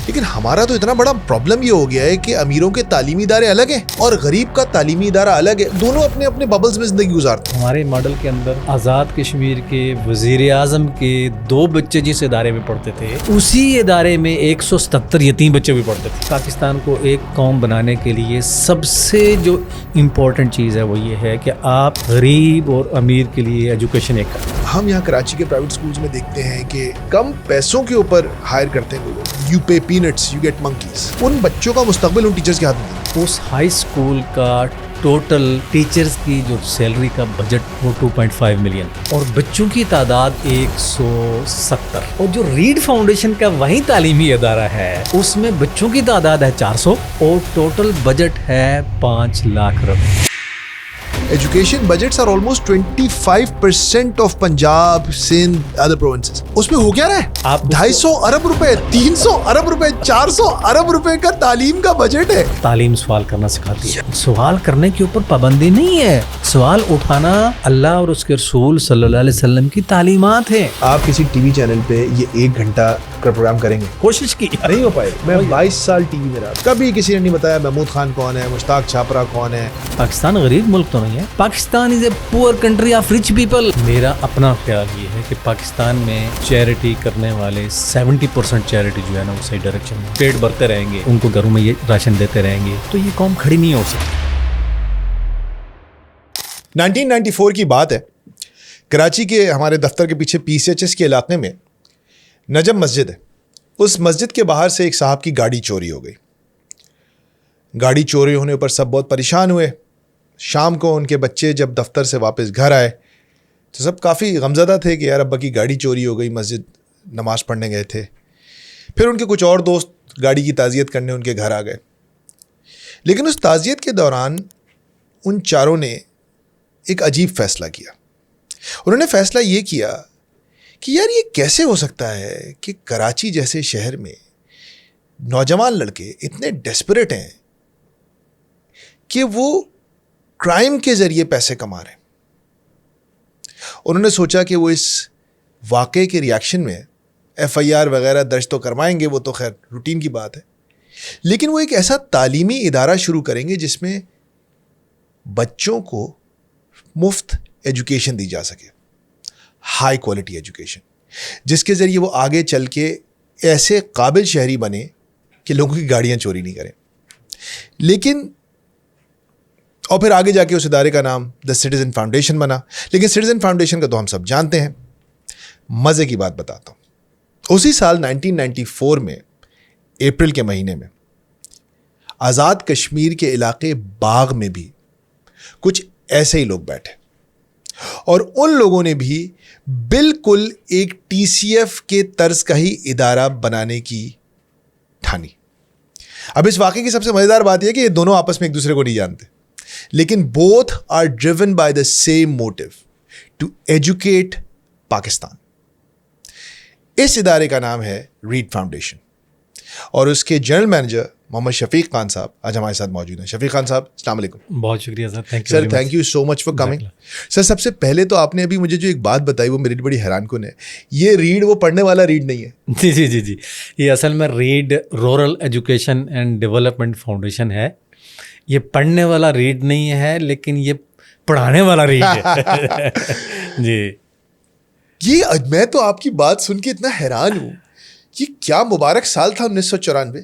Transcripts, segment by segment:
لیکن ہمارا تو اتنا بڑا پرابلم یہ ہو گیا ہے کہ امیروں کے تعلیمی ادارے الگ ہیں اور غریب کا تعلیمی ادارہ الگ ہے, دونوں اپنے اپنے ببلز میں زندگی گزارتے ہیں. ہمارے ماڈل کے اندر آزاد کشمیر کے وزیر اعظم کے 2 بچے جس ادارے میں پڑھتے تھے, اسی ادارے میں 177 یتیم بچے بھی پڑھتے تھے. پاکستان کو ایک قوم بنانے کے لیے سب سے جو امپورٹنٹ چیز ہے وہ یہ ہے کہ آپ غریب اور امیر کے لیے ایجوکیشن ایک کریں. ہم یہاں کراچی کے پرائیویٹ سکولز میں دیکھتے ہیں کہ کم پیسوں کے اوپر ہائر کرتے ہیں لوگوں. You pay peanuts, you get monkeys. ان بچوں کا مستقبل ان ٹیچرز کے ہاتھ میں ہے. اس ہائی اسکول کا ٹوٹل ٹیچرز کی جو سیلری کا بجٹ وہ 2.5 ملین اور بچوں کی تعداد 170. اور جو ریڈ فاؤنڈیشن کا وہی تعلیمی ادارہ ہے اس میں بچوں کی تعداد ہے 400 اور ٹوٹل بجٹ ہے 5 لاکھ روپے. Education budgets are almost 25% of Punjab, Sindh, other provinces. اس میں ہو کیا رہا ہے؟ آپ 250 ارب روپے, 300 ارب روپے, 400 ارب روپے کا تعلیم کا بجٹ ہے. تعلیم سوال کرنا سکھاتی ہے. سوال کرنے کے اوپر پابندی نہیں ہے, سوال اٹھانا اللہ اور اس کے رسول صلی اللہ علیہ وسلم کی تعلیمات ہیں. آپ کسی ٹی وی چینل پہ یہ 1 گھنٹہ کا پروگرام کریں گے, کوشش کی نہیں ہو پائے. میں 22 سال ٹی وی میں رہا, کبھی کسی نے نہیں بتایا محمود خان کون ہے, مشتاق چھاپرا کون ہے. پاکستان غریب ملک تو نہیں ہے, پاکستان از اے پور کنٹری آف رچ پیپل. میرا اپنا خیال یہ ہے کہ پاکستان میں چیریٹی کرنے والے 70% چیریٹی جو ہے نا وہ صحیح ڈائریکشن میں پیٹ بھرتے رہیں گے, ان کو گھروں میں یہ راشن دیتے رہیں گے تو یہ قوم کھڑی نہیں ہو سکتی. 1994 کی بات ہے, کراچی کے ہمارے دفتر کے پیچھے PCHS کے علاقے میں نجم مسجد ہے. اس مسجد کے باہر سے ایک صاحب کی گاڑی چوری ہو گئی. گاڑی چوری ہونے پر سب بہت پریشان ہوئے. شام کو ان کے بچے جب دفتر سے واپس گھر آئے تو سب کافی غمزدہ تھے کہ یار ابا کی گاڑی چوری ہو گئی, مسجد نماز پڑھنے گئے تھے. پھر ان کے کچھ اور دوست گاڑی کی تعزیت کرنے ان کے گھر آ گئے. لیکن اس تعزیت کے دوران ان چاروں نے ایک عجیب فیصلہ کیا. انہوں نے فیصلہ یہ کیا کہ یار یہ کیسے ہو سکتا ہے کہ کراچی جیسے شہر میں نوجوان لڑکے اتنے ڈیسپریٹ ہیں کہ وہ کرائم کے ذریعے پیسے کما رہے ہیں. انہوں نے سوچا کہ وہ اس واقعے کے ریاکشن میں FIR وغیرہ درج تو کروائیں گے, وہ تو خیر روٹین کی بات ہے, لیکن وہ ایک ایسا تعلیمی ادارہ شروع کریں گے جس میں بچوں کو مفت ایجوکیشن دی جا سکے, ہائی کوالٹی ایجوکیشن, جس کے ذریعے وہ آگے چل کے ایسے قابل شہری بنے کہ لوگوں کی گاڑیاں چوری نہیں کریں. لیکن اور پھر آگے جا کے اس ادارے کا نام دا سٹیزن فاؤنڈیشن بنا. لیکن سٹیزن فاؤنڈیشن کا تو ہم سب جانتے ہیں. مزے کی بات بتاتا ہوں. اسی سال 1994 میں اپریل کے مہینے میں آزاد کشمیر کے علاقے باغ میں بھی کچھ ایسے ہی لوگ بیٹھے اور ان لوگوں نے بھی بالکل ایک TCF کے طرز کا ہی ادارہ بنانے کی ٹھانی. اب اس واقعے کی سب سے مزیدار بات یہ ہے کہ یہ دونوں آپس میں ایک دوسرے کو نہیں جانتے, لیکن both are driven by the same motive to educate Pakistan. اس ادارے کا نام ہے ریڈ فاؤنڈیشن اور اس کے جنرل مینیجر محمد شفیق خان صاحب آج ہمارے ساتھ موجود ہیں. شفیق خان صاحب السلام علیکم. بہت شکریہ sir, thank you so much for coming. Sir سب سے پہلے تو آپ نے ابھی مجھے جو ایک بات بتائی وہ میری بڑی حیران کن ہے. یہ ریڈ وہ پڑھنے والا ریڈ نہیں ہے. جی یہ اصل میں read rural education and development foundation ہے. یہ پڑھنے والا ریڈ نہیں ہے لیکن یہ پڑھانے والا ریڈ ہے. جی یہ میں تو آپ کی بات سن کے اتنا حیران ہوں. یہ کیا مبارک سال تھا 1994.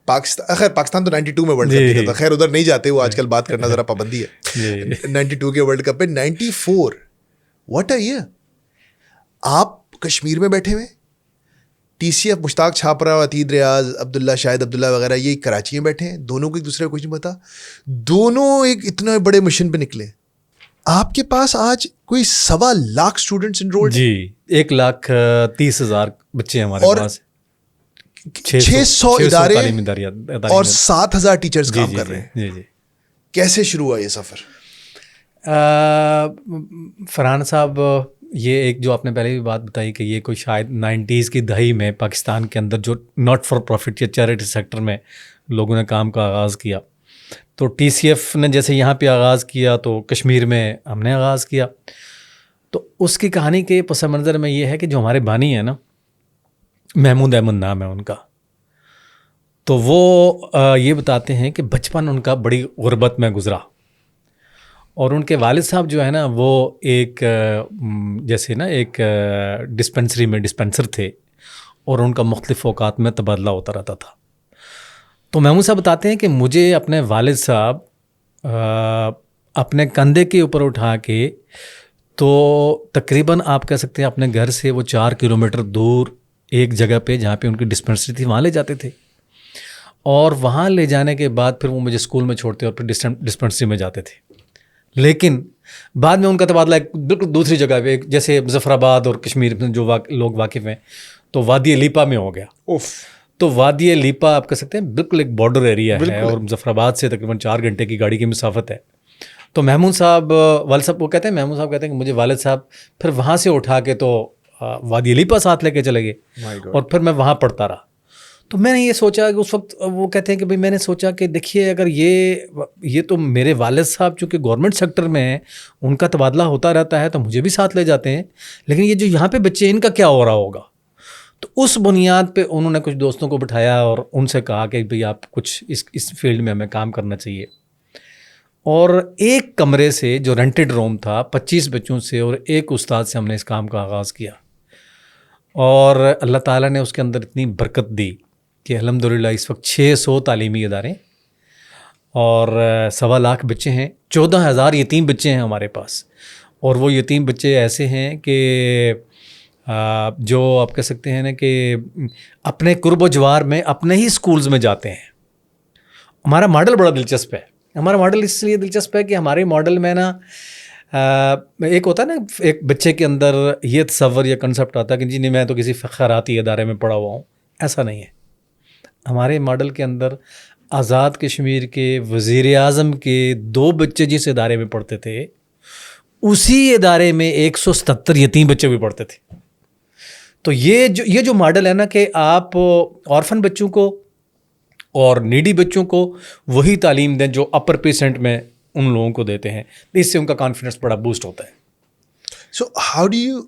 پاکستان تو 92 میں ورلڈ کپ جیتا تھا. خیر ادھر نہیں جاتے, وہ آج کل بات کرنا ذرا پابندی ہے. 92 کے ورلڈ کپ پہ 94 واٹ اے ایئر. آپ کشمیر میں بیٹھے ہوئے, TCF مشتاق چھاپرا, عتید ریاض, عبداللہ شاہد عبداللہ وغیرہ یہ کراچی میں بیٹھے ہیں. دونوں کو ایک دوسرے کو کچھ نہیں پتا, دونوں ایک اتنے بڑے مشن پہ نکلے. آپ کے پاس آج کوئی 1.25 لاکھ اسٹوڈنٹس انرولڈ. جی 1,30,000 بچے ہمارے پاس, 600 ادارے اور 7,000 ٹیچرز کام کر رہے ہیں. جی کیسے شروع ہوا یہ سفر؟ فرحان صاحب, یہ ایک جو آپ نے پہلے بھی بات بتائی کہ یہ کوئی شاید 90s کی دہائی میں پاکستان کے اندر جو ناٹ فار پروفٹ یا چیریٹی سیکٹر میں لوگوں نے کام کا آغاز کیا, تو TCF نے جیسے یہاں پہ آغاز کیا تو کشمیر میں ہم نے آغاز کیا. تو اس کی کہانی کے پس منظر میں یہ ہے کہ جو ہمارے بانی ہیں نا, محمود احمد نام ہے ان کا, تو وہ یہ بتاتے ہیں کہ بچپن ان کا بڑی غربت میں گزرا، اور ان کے والد صاحب جو ہے نا وہ ایک جیسے نا ایک ڈسپنسری میں ڈسپنسر تھے، اور ان کا مختلف اوقات میں تبادلہ ہوتا رہتا تھا. تو محمود صاحب بتاتے ہیں کہ مجھے اپنے والد صاحب اپنے کندھے کے اوپر اٹھا کے تو تقریباً آپ کہہ سکتے ہیں اپنے گھر سے وہ 4 کلومیٹر دور ایک جگہ پہ جہاں پہ ان کی ڈسپنسری تھی وہاں لے جاتے تھے، اور وہاں لے جانے کے بعد پھر وہ مجھے اسکول میں چھوڑتے اور پھر ڈسپنسری میں جاتے تھے. لیکن بعد میں ان کا تبادلہ ایک بالکل دوسری جگہ پہ، جیسے مظفر آباد اور کشمیر میں جو لوگ واقف ہیں، تو وادی لیپا میں ہو گیا. تو وادی لیپا آپ کہہ سکتے ہیں بالکل ایک بارڈر ایریا ہے، اور مظفر آباد سے تقریباً 4 گھنٹے کی گاڑی کی مسافت ہے. تو محمود صاحب والد صاحب وہ کہتے ہیں، محمود صاحب کہتے ہیں کہ مجھے والد صاحب پھر وہاں سے اٹھا کے تو وادی لیپا ساتھ لے کے چلے گئے، اور پھر میں وہاں پڑھتا رہا. تو میں نے یہ سوچا کہ اس وقت وہ کہتے ہیں کہ بھائی میں نے سوچا کہ دیکھیے اگر یہ تو میرے والد صاحب چونکہ گورنمنٹ سیکٹر میں ہیں، ان کا تبادلہ ہوتا رہتا ہے تو مجھے بھی ساتھ لے جاتے ہیں، لیکن یہ جو یہاں پہ بچے ان کا کیا ہو رہا ہوگا. تو اس بنیاد پہ انہوں نے کچھ دوستوں کو بٹھایا اور ان سے کہا کہ بھئی آپ کچھ اس فیلڈ میں ہمیں کام کرنا چاہیے. اور ایک کمرے سے جو رینٹڈ روم تھا 25 بچوں سے اور ایک استاد سے ہم نے اس کام کا آغاز کیا، اور اللہ تعالیٰ نے اس کے اندر اتنی برکت دی کہ الحمدللہ اس وقت 600 تعلیمی ادارے اور 1.25 لاکھ بچے ہیں. 14,000 یتیم بچے ہیں ہمارے پاس، اور وہ یتیم بچے ایسے ہیں کہ جو آپ کہہ سکتے ہیں نا کہ اپنے قرب و جوار میں اپنے ہی سکولز میں جاتے ہیں. ہمارا ماڈل بڑا دلچسپ ہے. ہمارا ماڈل اس لیے دلچسپ ہے کہ ہمارے ماڈل میں نا ایک ہوتا ہے نا ایک بچے کے اندر یہ تصور یا کنسیپٹ آتا ہے کہ جی نہیں میں تو کسی خیراتی ادارے میں پڑھا ہوا ہوں. ایسا نہیں ہے. ہمارے ماڈل کے اندر آزاد کشمیر کے وزیر اعظم کے 2 بچے جس ادارے میں پڑھتے تھے اسی ادارے میں 177 یتیم بچے بھی پڑھتے تھے. تو یہ جو ماڈل ہے نا کہ آپ آرفن بچوں کو اور نیڈی بچوں کو وہی تعلیم دیں جو اپر پیسنٹ میں ان لوگوں کو دیتے ہیں، اس سے ان کا کانفیڈنس بڑا بوسٹ ہوتا ہے. So how do you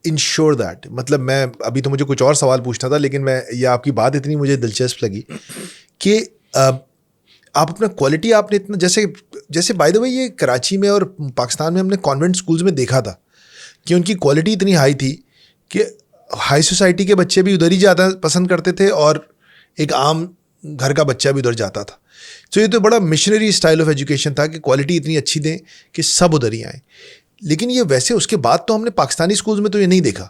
ensure that? مطلب میں ابھی تو مجھے کچھ اور سوال پوچھنا تھا، لیکن میں یہ آپ کی بات اتنی مجھے دلچسپ لگی کہ آپ اپنا کوالٹی آپ نے اتنا جیسے بائی دا وے یہ کراچی میں اور پاکستان میں ہم نے کانوینٹ اسکولز میں دیکھا تھا کہ ان کی کوالٹی اتنی ہائی تھی کہ ہائی سوسائٹی کے بچے بھی ادھر ہی جانا پسند کرتے تھے اور ایک عام گھر کا بچہ بھی ادھر جاتا تھا. تو یہ تو بڑا مشنری اسٹائل آف ایجوکیشن تھا کہ کوالٹی اتنی اچھی دیں کہ سب ادھر ہی آئیں. لیکن یہ ویسے اس کے بعد تو ہم نے پاکستانی اسکولز میں تو یہ نہیں دیکھا.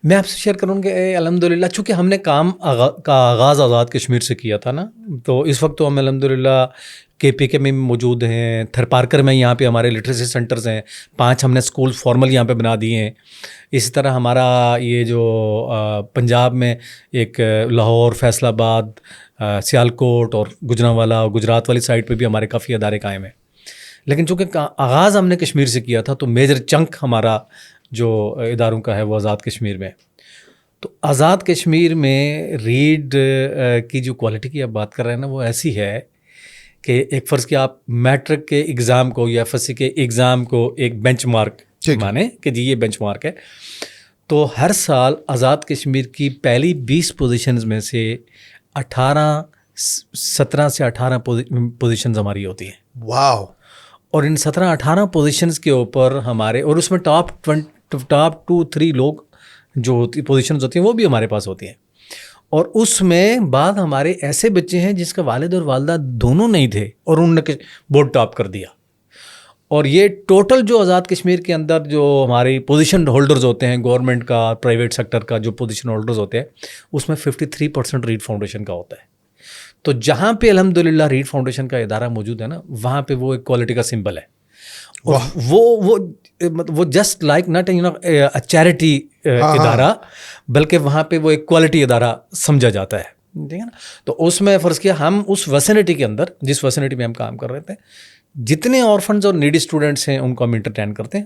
میں آپ سے شیئر کروں کہ الحمدللہ چونکہ ہم نے کام کا آغاز آزاد کشمیر سے کیا تھا نا، تو اس وقت تو ہم الحمدللہ KPK میں موجود ہیں، تھر پارکر میں یہاں پہ ہمارے لٹریسی سینٹرز ہیں، 5 ہم نے اسکول فارمل یہاں پہ بنا دیے ہیں. اسی طرح ہمارا یہ جو پنجاب میں ایک لاہور، فیصل آباد، سیالکوٹ اور گجرانوالا اور گجرات والی سائڈ پہ بھی ہمارے کافی ادارے قائم ہیں. لیکن چونکہ آغاز ہم نے کشمیر سے کیا تھا تو میجر چنک ہمارا جو اداروں کا ہے وہ آزاد کشمیر میں. تو آزاد کشمیر میں ریڈ کی جو کوالٹی کی آپ بات کر رہے ہیں نا وہ ایسی ہے کہ ایک فرض کہ آپ میٹرک کے ایگزام کو یا FSC کے ایگزام کو ایک بینچ مارک مانیں کہ جی یہ بینچ مارک ہے، تو ہر سال آزاد کشمیر کی پہلی 20 پوزیشنز میں سے 17 سے 18 پوزیشنز ہماری ہوتی ہیں. واو. اور ان 17-18 پوزیشنز کے اوپر ہمارے، اور اس میں ٹاپ 2-3 لوگ جو ہوتی پوزیشنز ہوتی ہیں وہ بھی ہمارے پاس ہوتی ہیں. اور اس میں بعد ہمارے ایسے بچے ہیں جس کا والد اور والدہ دونوں نہیں تھے اور انہوں نے بورڈ ٹاپ کر دیا. اور یہ ٹوٹل جو آزاد کشمیر کے اندر جو ہماری پوزیشن ہولڈرز ہوتے ہیں گورنمنٹ کا، پرائیویٹ سیکٹر کا جو پوزیشن ہولڈرز ہوتے ہیں اس میں 53% ریڈ فاؤنڈیشن کا ہوتا ہے. تو جہاں پہ الحمدللہ ریڈ فاؤنڈیشن کا ادارہ موجود ہے نا وہاں پہ وہ ایک کوالٹی کا سمبل ہے. وہ جسٹ لائک ناٹ چیریٹی ادارہ، بلکہ وہاں پہ وہ ایک کوالٹی ادارہ سمجھا جاتا ہے. ٹھیک ہے نا. تو اس میں فرض کیا ہم اس ویسینٹی کے اندر، جس ویسینٹی میں ہم کام کر رہے تھے، جتنے آرفنز اور نیڈی اسٹوڈنٹس ہیں ان کو ہم انٹرٹین کرتے ہیں.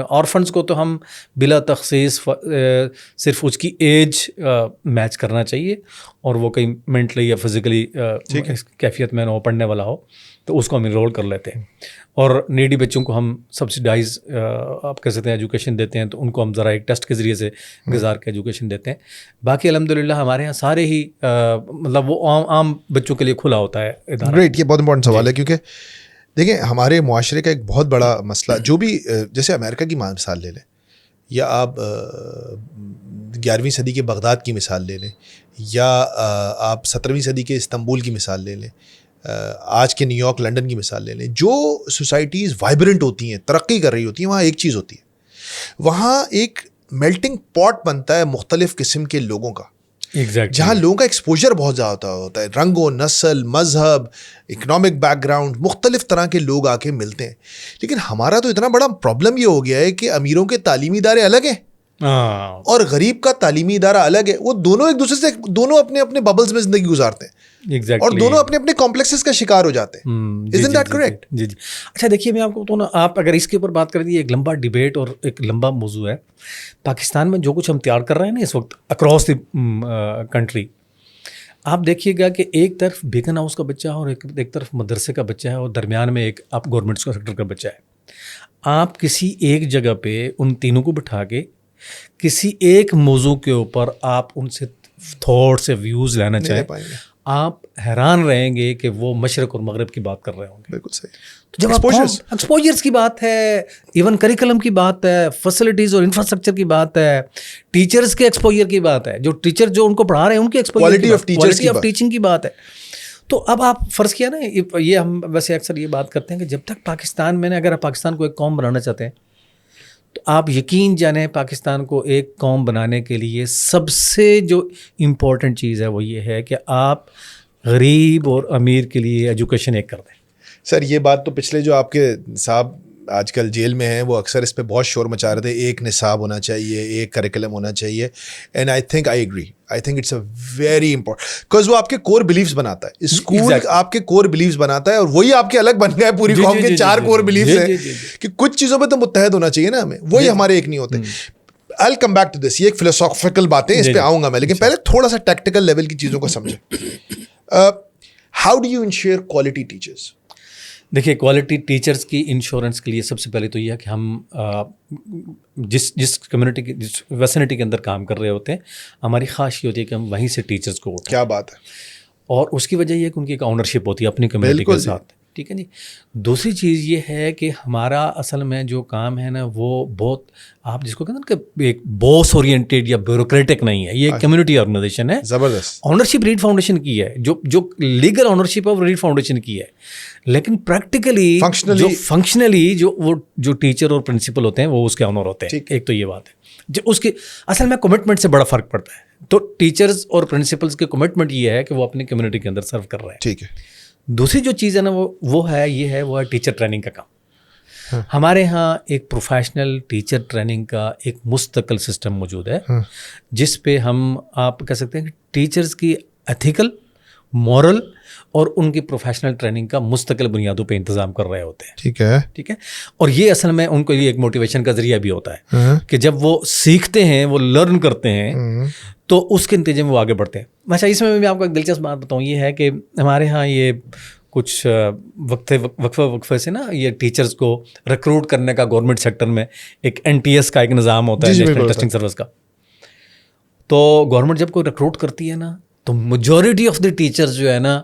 آرفنس کو تو ہم بلا تخصیص صرف اس کی ایج میچ کرنا چاہیے اور وہ کہیں مینٹلی یا فزیکلی کیفیت میں نہ ہو پڑھنے والا ہو تو اس کو ہم انرول کر لیتے ہیں. اور نیڈی بچوں کو ہم سبسڈائز آپ کہہ سکتے ہیں ایجوکیشن دیتے ہیں, تو ان کو ہم ذرا ایک ٹیسٹ کے ذریعے سے گزار کے ایجوکیشن دیتے ہیں. باقی الحمدللہ ہمارے یہاں سارے ہی مطلب وہ عام بچوں کے لیے کھلا ہوتا ہے ادارہ. گریٹ, یہ بہت امپورٹنٹ سوال ہے, کیونکہ دیکھیں ہمارے معاشرے کا ایک بہت بڑا مسئلہ جو بھی, جیسے امریکہ کی مثال لے لیں, یا آپ 11ویں صدی کے بغداد کی مثال لے لیں, یا آپ 17ویں صدی کے استنبول کی مثال لے لیں, آج کے نیو یارک لنڈن کی مثال لے لیں. جو سوسائٹیز وائبرنٹ ہوتی ہیں, ترقی کر رہی ہوتی ہیں, وہاں ایک چیز ہوتی ہے, وہاں ایک میلٹنگ پاٹ بنتا ہے مختلف قسم کے لوگوں کا, جہاں لوگوں کا ایکسپوجر بہت زیادہ ہوتا ہے, رنگ و نسل, مذہب, اکنامک بیک گراؤنڈ, مختلف طرح کے لوگ آ کے ملتے ہیں. لیکن ہمارا تو اتنا بڑا پرابلم یہ ہو گیا ہے کہ امیروں کے تعلیمی ادارے الگ ہیں اور غریب کا تعلیمی ادارہ الگ ہے. وہ دونوں ایک دوسرے سے, دونوں اپنے اپنے ببلز میں زندگی گزارتے ہیں اور دونوں اپنے اپنے کمپلیکسز کا شکار ہو جاتے ہیں. Isn't that correct? جی. اچھا دیکھیے, میں آپ کو بتاؤں نا, آپ اگر اس کے اوپر بات کریں, یہ ایک لمبا ڈیبیٹ اور ایک لمبا موضوع ہے. پاکستان میں جو کچھ ہم تیار کر رہے ہیں نا اس وقت اکراس دی کنٹری, آپ دیکھیے گا کہ ایک طرف بیکن ہاؤس کا بچہ ہے اور ایک طرف مدرسے کا بچہ ہے اور درمیان میں ایک آپ گورنمنٹ سیکٹر کا بچہ ہے. آپ کسی ایک جگہ پہ ان تینوں کو بٹھا کے کسی ایک موضوع کے اوپر آپ ان سے تھاٹس سے ویوز لینا چاہیں, آپ حیران رہیں گے کہ وہ مشرق اور مغرب کی بات کر رہے ہوں گے. بالکل صحیح. تو جب ایکسپوجرس کی بات ہے, ایون کریکولم کی بات ہے, فیسلٹیز اور انفراسٹرکچر کی بات ہے, ٹیچرز کے ایکسپوجر کی بات ہے, جو ٹیچر جو ان کو پڑھا رہے ہیں ان کے کوالٹی آف ٹیچنگ کی بات ہے. تو اب آپ فرض کیا نا, یہ ہم ویسے اکثر یہ بات کرتے ہیں کہ جب تک پاکستان میں نے, اگر آپ پاکستان کو ایک قوم بنانا چاہتے ہیں تو آپ یقین جانیں پاکستان کو ایک قوم بنانے کے لیے سب سے جو امپورٹنٹ چیز ہے وہ یہ ہے کہ آپ غریب اور امیر کے لیے ایجوکیشن ایک کر دیں. سر یہ بات تو پچھلے جو آپ کے صاحب آج کل جیل میں ہیں وہ اکثر اس پہ بہت شور مچا رہے تھے, ایک نصاب ہونا چاہیے, ایک کریکولم ہونا چاہیے. And I think I agree, I think it's a very important, because وہ آپ کے کور بلیفس بناتا ہے, اسکول آپ کے کور بلیفس بناتا ہے, اور وہی آپ کے الگ بن گئے پوری قوم کے 4 کور بلیفس ہیں کہ کچھ چیزوں پہ تو متحد ہونا چاہیے نا ہمیں, وہی ہمارے ایک نہیں ہوتے. I'll come back to this, یہ ایک فلسافیکل باتیں, اس پہ آؤں گا میں, لیکن پہلے تھوڑا سا ٹیکٹیکل لیول کی چیزوں کو سمجھیں. How do you ensure quality teachers? دیکھیے, کوالٹی ٹیچرس کی انشورنس کے لیے سب سے پہلے تو یہ ہے کہ ہم جس کمیونٹی کی, جس ویسنٹی کے اندر کام کر رہے ہوتے ہیں, ہماری خواہش یہ ہوتی ہے کہ ہم وہیں سے ٹیچرس کو اٹھائیں. کیا بات ہے. اور اس کی وجہ یہ ہے کہ ان کی ایک آنرشپ ہوتی ہے اپنی کمیونٹی کے ساتھ, ٹھیک ہے جی. دوسری چیز یہ ہے کہ ہمارا اصل میں جو کام ہے نا وہ بہت, آپ جس کو کہتے ہیں کہ ایک باس اورینٹیڈ یا بیوروکریٹک نہیں ہے, یہ کمیونٹی آرگنائزیشن ہے. زبردست. آنرشپ ریڈ فاؤنڈیشن کی ہے, جو لیگل آنرشپ ہے وہ ریڈ فاؤنڈیشن کی ہے, لیکن پریکٹیکلی فنکشنلی جو ٹیچر اور پرنسپل ہوتے ہیں وہ اس کے آنر ہوتے ہیں. ایک تو یہ بات ہے, جو اس کے اصل میں کمٹمنٹ سے بڑا فرق پڑتا ہے. تو ٹیچرز اور پرنسپلس کے کمٹمنٹ یہ ہے کہ وہ اپنی کمیونٹی کے اندر سرو کر رہے ہیں. ٹھیک ہے. دوسری جو چیز ہے نا وہ ہے ٹیچر ٹریننگ کا کام. ہمارے ہاں ایک پروفیشنل ٹیچر ٹریننگ کا ایک مستقل سسٹم موجود ہے, جس پہ ہم آپ کہہ سکتے ہیں کہ ٹیچرز کی ایتھیکل, مورل اور ان کی پروفیشنل ٹریننگ کا مستقل بنیادوں پہ انتظام کر رہے ہوتے ہیں. ٹھیک ہے. اور یہ اصل میں ان کے لیے ایک موٹیویشن کا ذریعہ بھی ہوتا ہے کہ جب وہ سیکھتے ہیں, وہ لرن کرتے ہیں, تو اس کے نتیجے میں وہ آگے بڑھتے ہیں. اچھا, اس میں بھی آپ کو ایک دلچسپ بات بتاؤں, یہ ہے کہ ہمارے ہاں یہ کچھ وقفے سے نا یہ ٹیچرز کو ریکروٹ کرنے کا گورنمنٹ سیکٹر میں ایک NTS کا ایک نظام ہوتا ہے, نیشنل ٹیسٹنگ سروس کا. تو گورنمنٹ جب کوئی ریکروٹ کرتی ہے نا تو میجورٹی آف دی ٹیچرز جو ہے نا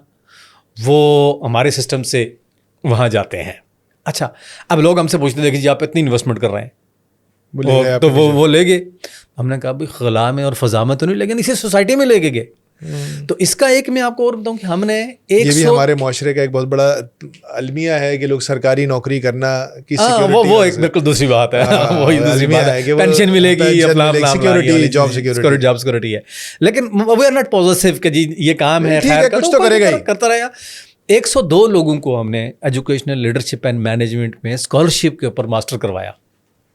وہ ہمارے سسٹم سے وہاں جاتے ہیں. اچھا, اب لوگ ہم سے پوچھتے دیکھیے جی آپ اتنی انویسٹمنٹ کر رہے ہیں, تو وہ لے گئے. ہم نے کہا بھائی خلا میں اور فضا میں تو نہیں, لیکن اسی سوسائٹی میں لے کے گئے. تو اس کا ایک میں آپ کو اور بتاؤں کہ ہم نے یہ بھی ہمارے معاشرے کا ایک بہت بڑا المیہ ہے کہ لوگ سرکاری نوکری کرنا کی سیکیورٹی, وہ ایک بالکل دوسری بات ہے, وہی دوسری بات ہے, پینشن ملے گی, سیکیورٹی, جاب سیکورٹی ہے. لیکن وی آر ناٹ پازیٹیو کہ جی یہ کام ہے, کچھ تو کرے گا ہی, کرتا رہے گا. 102 لوگوں کو ہم نے ایجوکیشنل لیڈرشپ اینڈ مینجمنٹ میں اسکالرشپ کے اوپر ماسٹر کروایا.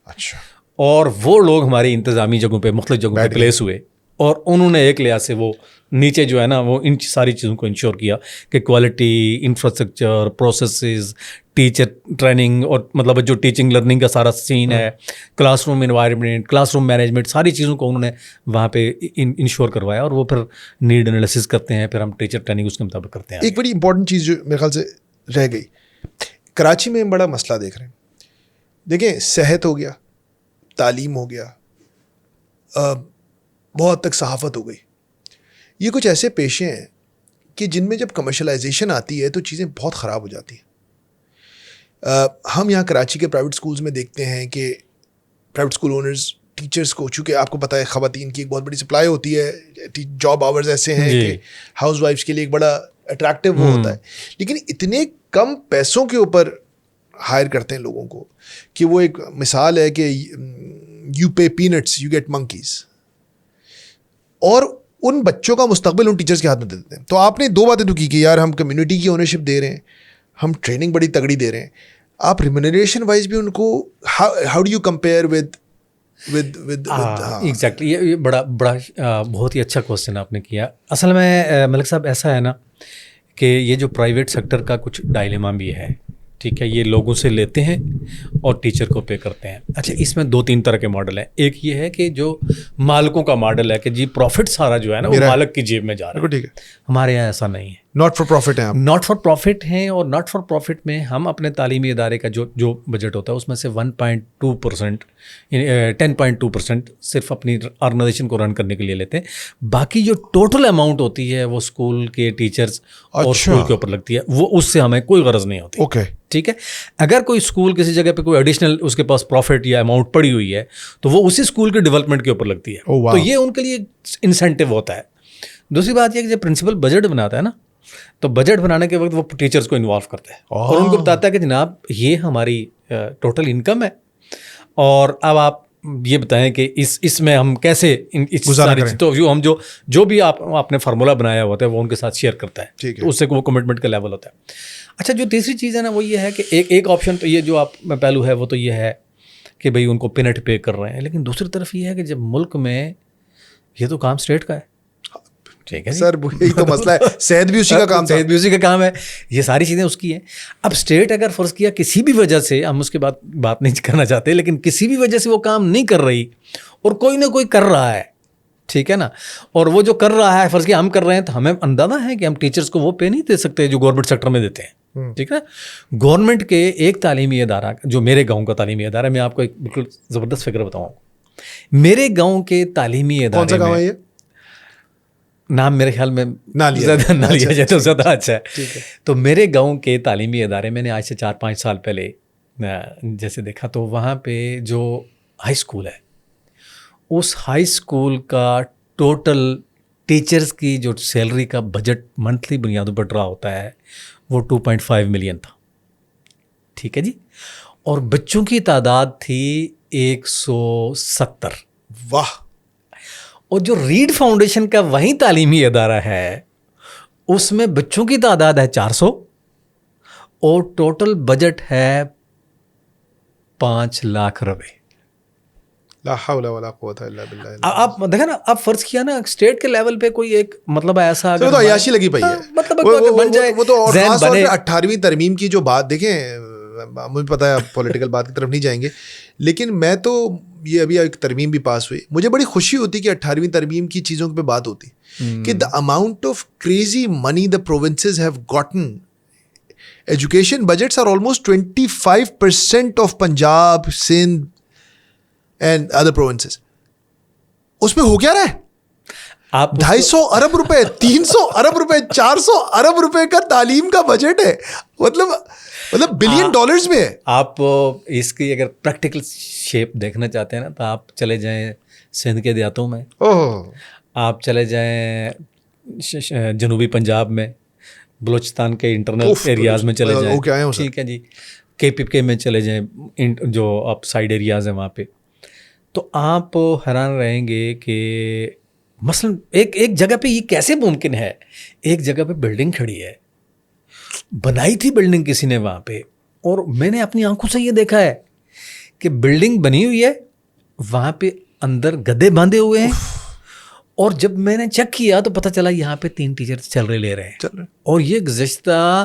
اچھا. اور وہ لوگ ہماری انتظامی جگہوں پہ, مختلف جگہوں پہ پلیس ہوئے. اور انہوں نے ایک لحاظ سے وہ نیچے جو ہے نا وہ ان ساری چیزوں کو انشور کیا کہ quality, infrastructure, processes, teacher training, اور مطلب جو ٹیچنگ لرننگ کا سارا سین ہے، class room environment, class room management, ساری چیزوں کو انہوں نے وہاں پہ انشور کروایا، اور وہ پھر نیڈ انالیسس کرتے ہیں، پھر ہم ٹیچر ٹریننگ اس کے مطابق کرتے ہیں. ایک بڑی امپورٹنٹ چیز جو میرے خیال سے رہ گئی، کراچی میں ہم بڑا مسئلہ دیکھ رہے ہیں. دیکھیں صحت ہو گیا، تعلیم ہو گیا، بہت تک صحافت ہو گئی. یہ کچھ ایسے پیشے ہیں کہ جن میں جب کمرشلائزیشن آتی ہے تو چیزیں بہت خراب ہو جاتی ہیں. ہم یہاں کراچی کے پرائیویٹ سکولز میں دیکھتے ہیں کہ پرائیویٹ سکول اونرز ٹیچرز کو، چونکہ آپ کو پتہ ہے خواتین کی ایک بہت بڑی سپلائی ہوتی ہے، جاب آورز ایسے ہیں کہ ہاؤس وائفس کے لیے ایک بڑا اٹریکٹیو وہ ہوتا ہے، لیکن اتنے کم پیسوں کے اوپر ہائر کرتے ہیں لوگوں کو کہ وہ ایک مثال ہے کہ you pay peanuts you get monkeys, اور ان بچوں کا مستقبل ان ٹیچرز کے ہاتھ میں دے دیتے ہیں. تو آپ نے دو باتیں تو کی کہ یار ہم کمیونٹی کی اونرشپ دے رہے ہیں، ہم ٹریننگ بڑی تگڑی دے رہے ہیں، آپ ریمونریشن وائز بھی ان کو how do you compare with exactly. یہ بڑا بہت ہی اچھا کوشچن آپ نے کیا. اصل میں ملک صاحب ایسا ہے نا کہ یہ جو پرائیویٹ سیکٹر کا کچھ ڈائلیما بھی ہے، ٹھیک ہے، یہ لوگوں سے لیتے ہیں اور ٹیچر کو پے کرتے ہیں. اچھا، اس میں 2-3 طرح کے ماڈل ہیں. ایک یہ ہے کہ جو مالکوں کا ماڈل ہے کہ جی پروفٹ سارا جو ہے نا وہ مالک کی جیب میں جا رہا ہے. ٹھیک ہے، ہمارے یہاں ایسا نہیں ہے. ناٹ فار پروفٹ ہیں آپ، ناٹ فار پروفٹ ہیں، اور ناٹ فار پروفٹ میں ہم اپنے تعلیمی ادارے کا جو بجٹ ہوتا ہے اس میں سے 1.2%، 10.2% صرف اپنی آرگنائزیشن کو رن کرنے کے لیے لیتے ہیں. باقی جو ٹوٹل اماؤنٹ ہوتی ہے وہ اسکول کے ٹیچرز اور اسکول کے اوپر لگتی ہے، وہ اس سے ہمیں کوئی غرض نہیں ہوتی. اوکے، ٹھیک ہے. اگر کوئی اسکول کسی جگہ پہ کوئی ایڈیشنل اس کے پاس پروفٹ یا اماؤنٹ پڑی ہوئی ہے تو وہ اسی اسکول کے ڈیولپمنٹ کے اوپر لگتی ہے. تو یہ ان کے لیے انسینٹیو ہوتا ہے. دوسری بات یہ کہ جب پرنسپل بجٹ بناتا ہے نا تو بجٹ بنانے کے وقت وہ ٹیچرز کو انوالو کرتا ہے اور ان کو بتاتا ہے کہ جناب یہ ہماری ٹوٹل انکم ہے، اور اب آپ یہ بتائیں کہ اس میں ہم کیسے تو ہم جو بھی آپ نے فارمولا بنایا ہوتا ہے وہ ان کے ساتھ شیئر کرتا ہے. تو اس سے وہ کمٹمنٹ کا لیول ہوتا ہے. اچھا، جو تیسری چیز ہے نا وہ یہ ہے کہ ایک آپشن تو یہ جو آپ میں پہلو ہے وہ تو یہ ہے کہ بھئی ان کو پینٹ پے کر رہے ہیں، لیکن دوسری طرف یہ ہے کہ جب ملک میں یہ تو کام اسٹیٹ کا ہے. ٹھیک ہے سر، یہی تو مسئلہ ہے. صحت بھی اسی کا کام، صحت بھی اسی کا کام ہے، یہ ساری چیزیں اس کی ہیں. اب اسٹیٹ اگر فرض کیا کسی بھی وجہ سے، ہم اس کے بات نہیں کرنا چاہتے، لیکن کسی بھی وجہ سے وہ کام نہیں کر رہی اور کوئی نہ کوئی کر رہا ہے، ٹھیک ہے نا، اور وہ جو کر رہا ہے فرض کیا ہم کر رہے ہیں، تو ہمیں اندازہ ہے کہ ہم ٹیچرز کو وہ پے نہیں دے سکتے جو گورنمنٹ سیکٹر میں دیتے ہیں. ٹھیک ہے. گورنمنٹ کے ایک تعلیمی ادارہ جو میرے گاؤں کا تعلیمی ادارہ ہے، میں آپ کو ایک بالکل زبردست فکر بتاؤں. میرے گاؤں کے تعلیمی ادارے، کون سا گاؤں ہے یہ؟ نام میرے خیال میں نہ لیا جائے تو زیادہ اچھا ہے. تو میرے گاؤں کے تعلیمی ادارے میں نے آج سے 4-5 سال پہلے جیسے دیکھا تو وہاں پہ جو ہائی اسکول ہے اس ہائی اسکول کا ٹوٹل ٹیچرز کی جو سیلری کا بجٹ منتھلی بنیادوں پر ڈرا ہوتا ہے وہ 2.5 ملین تھا. ٹھیک ہے جی. اور بچوں کی تعداد تھی 170. واہ. اور جو ریڈ فاؤنڈیشن کا وہیں تعلیمی ادارہ ہے اس میں بچوں کی تعداد ہے 400 اور ٹوٹل بجٹ ہے 5 لاکھ روپے. لا حول ولا قوت الا باللہ. آپ دیکھیں نا، آپ فرض کیا نا اسٹیٹ کے لیول پہ کوئی ایک مطلب ایسا تو عیاشی لگی پئی ہے، مطلب بن جائے. وہ تو 18ویں ترمیم کی جو بات دیکھیں، مجھے پتا ہے آپ پولیٹیکل بات کی طرف نہیں جائیں گے، لیکن میں تو یہ ابھی ایک ترمیم بھی پاس ہوئی، مجھے بڑی خوشی ہوتی کہ 18ویں ترمیم کی چیزوں پہ بات ہوتی کہ the amount of crazy money the provinces have gotten. Education budgets are almost 25% of Punjab, Sindh and other provinces. اس میں ہو کیا رہا ہے؟ آپ 250 ارب روپے، 300 ارب روپے، 400 ارب روپے کا تعلیم کا بجٹ ہے، مطلب بلین ڈالرز میں ہے. آپ اس کی اگر پریکٹیکل شیپ دیکھنا چاہتے ہیں نا تو آپ چلے جائیں سندھ کے دیہاتوں میں، آپ چلے جائیں جنوبی پنجاب میں، بلوچستان کے انٹرنل ایریاز میں چلے جائیں، ٹھیک ہے جی، KPK میں چلے جائیں، جو آپ سائڈ ایریاز ہیں وہاں پہ، تو آپ حیران رہیں گے کہ مثلاً ایک جگہ پہ یہ کیسے ممکن ہے. ایک جگہ پہ بلڈنگ کھڑی ہے، بنائی تھی بلڈنگ کسی نے وہاں پہ، اور میں نے اپنی آنکھوں سے یہ دیکھا ہے کہ بلڈنگ بنی ہوئی ہے، وہاں پہ اندر گدے باندھے ہوئے ہیں اور جب میں نے چیک کیا تو پتہ چلا یہاں پہ 3 ٹیچر لے رہے ہیں, اور یہ گزشتہ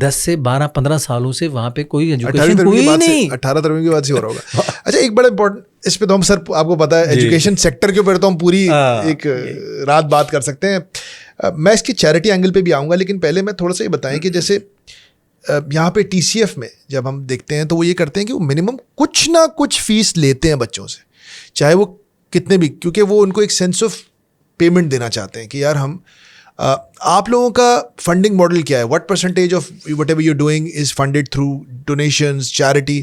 10 سے 12-15 سالوں سے وہاں پہ کوئی ایجوکیشن ہوئی نہیں. 18 ترمیم کی بات سے ہو رہا ہوگا. اچھا ایک بڑا امپورٹنٹ, اس پہ تو ہم سر آپ کو پتا ہے ایجوکیشن سیکٹر کے اوپر تو ہم پوری ایک رات بات کر سکتے ہیں. میں اس کی چیریٹی اینگل پہ بھی آؤں گا, لیکن پہلے میں تھوڑا سا یہ بتائیں کہ جیسے یہاں پہ ٹی سی ایف میں جب ہم دیکھتے ہیں تو وہ یہ کرتے ہیں کہ وہ منیمم کچھ نہ کچھ فیس لیتے ہیں بچوں سے, چاہے وہ کتنے بھی, کیونکہ وہ ان کو ایک سینس آف پیمنٹ دینا چاہتے ہیں کہ یار ہم آپ لوگوں کا فنڈنگ ماڈل کیا ہے, what percentage of what ever you doing is funded through donations, charity,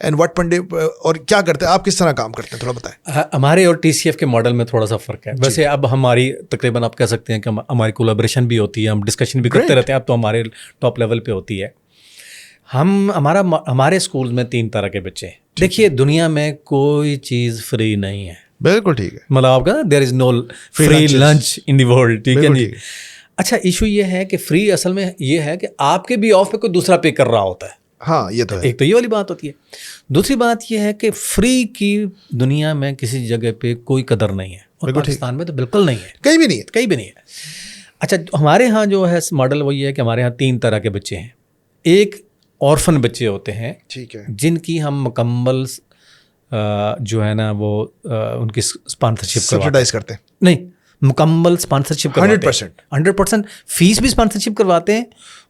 and what funded, اور کیا کرتے ہیں آپ, کس طرح کام کرتے ہیں, تھوڑا بتائیں. ہمارے اور ٹی سی ایف کے ماڈل میں تھوڑا سا فرق ہے. ویسے اب ہماری تقریباً آپ کہہ سکتے ہیں کہ ہماری کولیبریشن بھی ہوتی ہے, ہم ڈسکشن بھی کرتے رہتے ہیں, اب تو ہمارے ٹاپ لیول پہ ہوتی ہے. ہمارے اسکول میں 3 طرح کے بچے ہیں. دیکھیے دنیا میں کوئی چیز فری نہیں ہے. بالکل ٹھیک ہے, مطلب آپ کا there is no free lunch in the world, ٹھیک ہے جی. اچھا ایشو یہ ہے کہ فری اصل میں یہ ہے کہ آپ کے بھی آف پہ کوئی دوسرا پے کر رہا ہوتا ہے. ہاں یہ تو ہے. ایک تو یہ والی بات ہوتی ہے. دوسری بات یہ ہے کہ فری کی دنیا میں کسی جگہ پہ کوئی قدر نہیں ہے, اور پاکستان میں تو بالکل نہیں ہے, کہیں بھی نہیں ہے, کہیں بھی نہیں ہے. اچھا ہمارے ہاں جو ہے ماڈل وہ یہ ہے کہ ہمارے ہاں 3 طرح کے بچے ہیں. ایک اورفن بچے ہوتے ہیں, ٹھیک ہے, جن کی ہم مکمل جو ہے نا وہ ان کی اسپانسرشپ سبسیڈائز کرتے ہیں. نہیں, مکمل اسپانسرشپ 100% فیس بھی اسپانسرشپ کرواتے ہیں.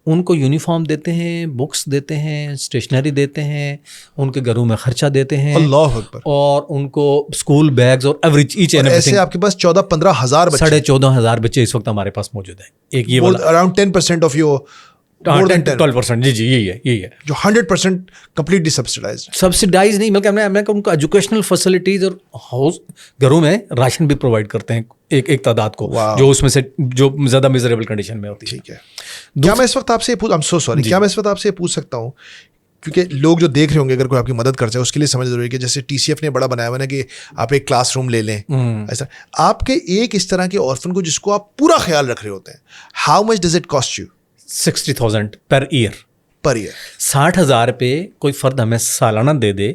ان کو یونیفارم دیتے ہیں, بکس دیتے ہیں, اسٹیشنری دیتے ہیں, ان کے گھروں میں خرچہ دیتے ہیں, اللہ اکبر, اور ان کو اسکول بیگز اور ایوریج ایچ اینڈ ایسے آپ کے پاس 14-15 ہزار بچے, 14,500 بچے اس وقت ہمارے پاس موجود ہیں. ایک یہ والا اراؤنڈ 10% آف یور 12%, جی یہی ہے جو 100% کمپلیٹلی سبسڈائز نہیں, بلکہ ہم نے ان کو ایجوکیشنل فیسلٹیز اور ہاؤس گھروں میں راشن بھی پرووائڈ کرتے ہیں ایک تعداد کو, جو اس میں سے جو زیادہ میزریبل کنڈیشن میں ہوتی ہے. ٹھیک ہے. کیا میں اس وقت آپ سے کیا میں اس وقت آپ سے پوچھ سکتا ہوں, کیونکہ لوگ جو دیکھ رہے ہوں گے اگر کوئی آپ کی مدد کر جائے اس کے لیے سمجھ ضروری ہے کہ جیسے ٹی سی ایف نے بڑا بنایا ہوا ہے کہ آپ ایک کلاس روم لے لیں, ایسا آپ کے ایک اس طرح کے اورفن کو جس کو آپ پورا خیال رکھ رہے ہوتے ہیں, how much does it cost you? 60,000 per year. 60,000 پہ کوئی فرد ہمیں سالانہ دے دے,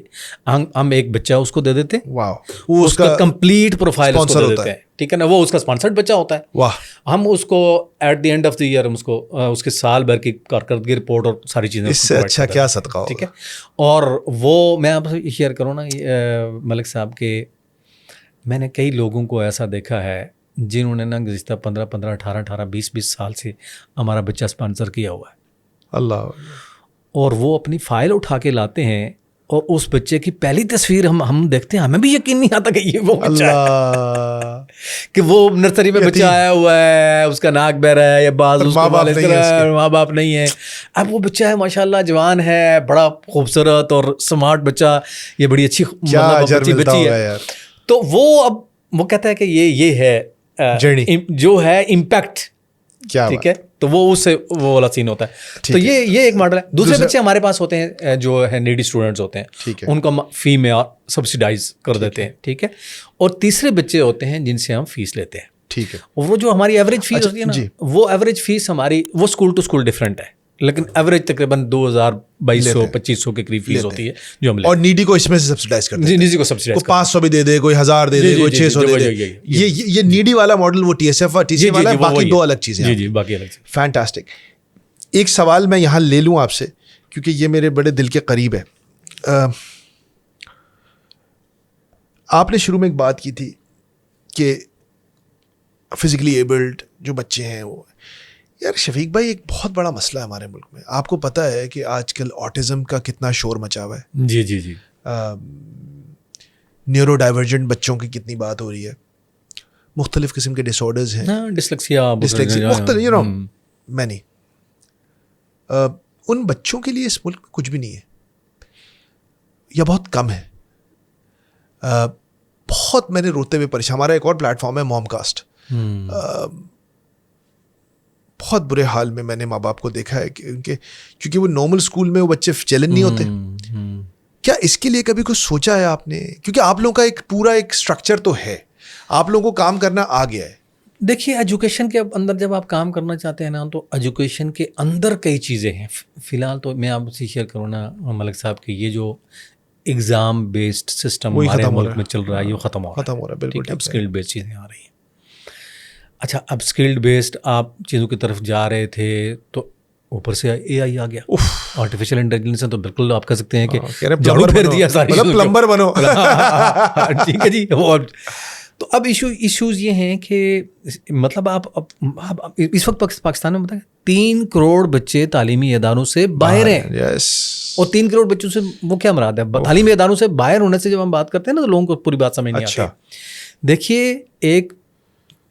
ہم ایک بچہ اس کو دے دیتے ہیں, واہ, وہ اس کا کمپلیٹ پروفائل اس کو دے دیتے ہیں, ٹھیک ہے نا, وہ اس کا اسپانسرڈ بچہ ہوتا ہے. واہ, ہم اس کو at the end of the year ہم اس کو اس کے سال بھر کی کارکردگی رپورٹ اور ساری چیزیں, اس سے اچھا کیا صدقہ ہوگا. ٹھیک ہے. اور وہ میں آپ سے شیئر کروں نا ملک صاحب کہ میں نے کئی لوگوں کو ایسا دیکھا ہے جنہوں نے نا گزشتہ 15 18 20 سال سے ہمارا بچہ اسپانسر کیا ہوا ہے. اللہ, اور وہ اپنی فائل اٹھا کے لاتے ہیں, اور اس بچے کی پہلی تصویر ہم دیکھتے ہیں, ہمیں بھی یقین نہیں آتا کہ یہ وہ بچہ ہے, کہ وہ نرسری میں بچہ آیا ہوا ہے, اس کا ناک بہ رہا ہے یا باز اس کو ماں باپ نہیں ہے. اب وہ بچہ ہے ماشاءاللہ جوان ہے, بڑا خوبصورت اور سمارٹ بچہ, یہ بڑی اچھی بچی ہے. تو وہ اب وہ کہتا ہے کہ یہ ہے جو ہے امپیکٹ, ٹھیک ہے, تو وہ اس سے وہ والا سین ہوتا ہے. تو یہ ایک ماڈل ہے. دوسرے بچے ہمارے پاس ہوتے ہیں جو ہے نیڈی اسٹوڈنٹس ہوتے ہیں, ان کو فی میں سبسڈائز کر دیتے ہیں, ٹھیک ہے. اور تیسرے بچے ہوتے ہیں جن سے ہم فیس لیتے ہیں, ٹھیک ہے. اور وہ جو ہماری ایوریج فیس ہوتی ہے نا, وہ ایوریج فیس ہماری وہ اسکول ٹو اسکول ڈفرینٹ ہے, لیکن ایوریج تقریباً 2,200-2,500 کے قریب فیس ہوتی ہے جو ہم, اور نیڈی کو اس میں سے سبسڈائز کرتے ہیں. نیڈی کو سبسڈائز, کوئی 500 بھی دے دے, کوئی 1000 دے دے, کوئی 600 دے دے. یہ نیڈی والا ماڈل وہ T S F T C والا ہے, باقی 2 الگ چیزیں. جی باقی الگ چیز. فینٹاسٹک. ایک سوال میں یہاں لے لوں آپ سے کیونکہ یہ میرے بڑے دل کے قریب ہے. آپ نے شروع میں ایک بات کی تھی کہ فزیکلی ایبلڈ جو بچے ہیں وہ, یار شفیق بھائی ایک بہت بڑا مسئلہ ہے ہمارے ملک میں. آپ کو پتہ ہے کہ آج کل آٹزم کا کتنا شور مچا ہوا ہے. جی نیورو ڈائیورجنٹ بچوں کی کتنی بات ہو رہی ہے, مختلف قسم کے ڈس آرڈرز ہیں, ڈسلیکسیا مختلف, یو نو مینی. ان بچوں کے لیے اس ملک میں کچھ بھی نہیں ہے یا بہت کم ہے. بہت میں نے روتے ہوئے پریشان, ہمارا ایک اور پلیٹ فارم ہے موم کاسٹ, بہت برے حال میں نے ماں باپ کو دیکھا ہے کہ کیونکہ وہ نارمل اسکول میں وہ بچے چیلنج نہیں ہوتے. کیا اس کے لیے کبھی کچھ سوچا ہے آپ نے؟ کیونکہ آپ لوگوں کا ایک پورا ایک اسٹرکچر تو ہے, آپ لوگوں کو کام کرنا آ گیا ہے. دیکھیے ایجوکیشن کے اندر جب آپ کام کرنا چاہتے ہیں نا, تو ایجوکیشن کے اندر کئی چیزیں ہیں. فی الحال تو میں آپ سے شیئر کروں نا ملک صاحب کہ یہ جو ایگزام بیسڈ سسٹم ہمارے ملک میں چل رہا ہے یہ ختم ہو رہا ہے. بالکل اب اسکل بیسڈ چیزیں آ رہی ہیں. اچھا اب اسکلڈ بیسڈ آپ چیزوں کی طرف جا رہے تھے تو اوپر سے اے آئی آ گیا, آرٹیفیشیل انٹیلیجنس ہے, تو بالکل آپ کہہ سکتے ہیں کہ جھاڑو پھیر دیا ساری چیزوں, پلمبر بنو. ٹھیک ہے جی. تو اب ایشوز یہ ہیں کہ مطلب آپ اس وقت پاکستان میں بتائیں 3 کروڑ بچے تعلیمی اداروں سے باہر ہیں. اور 3 کروڑ بچوں سے وہ کیا مراد ہے؟ تعلیمی اداروں سے باہر ہونے سے جب ہم بات کرتے ہیں نا تو لوگوں کو پوری بات سمجھ نہیں آتی. دیکھیے ایک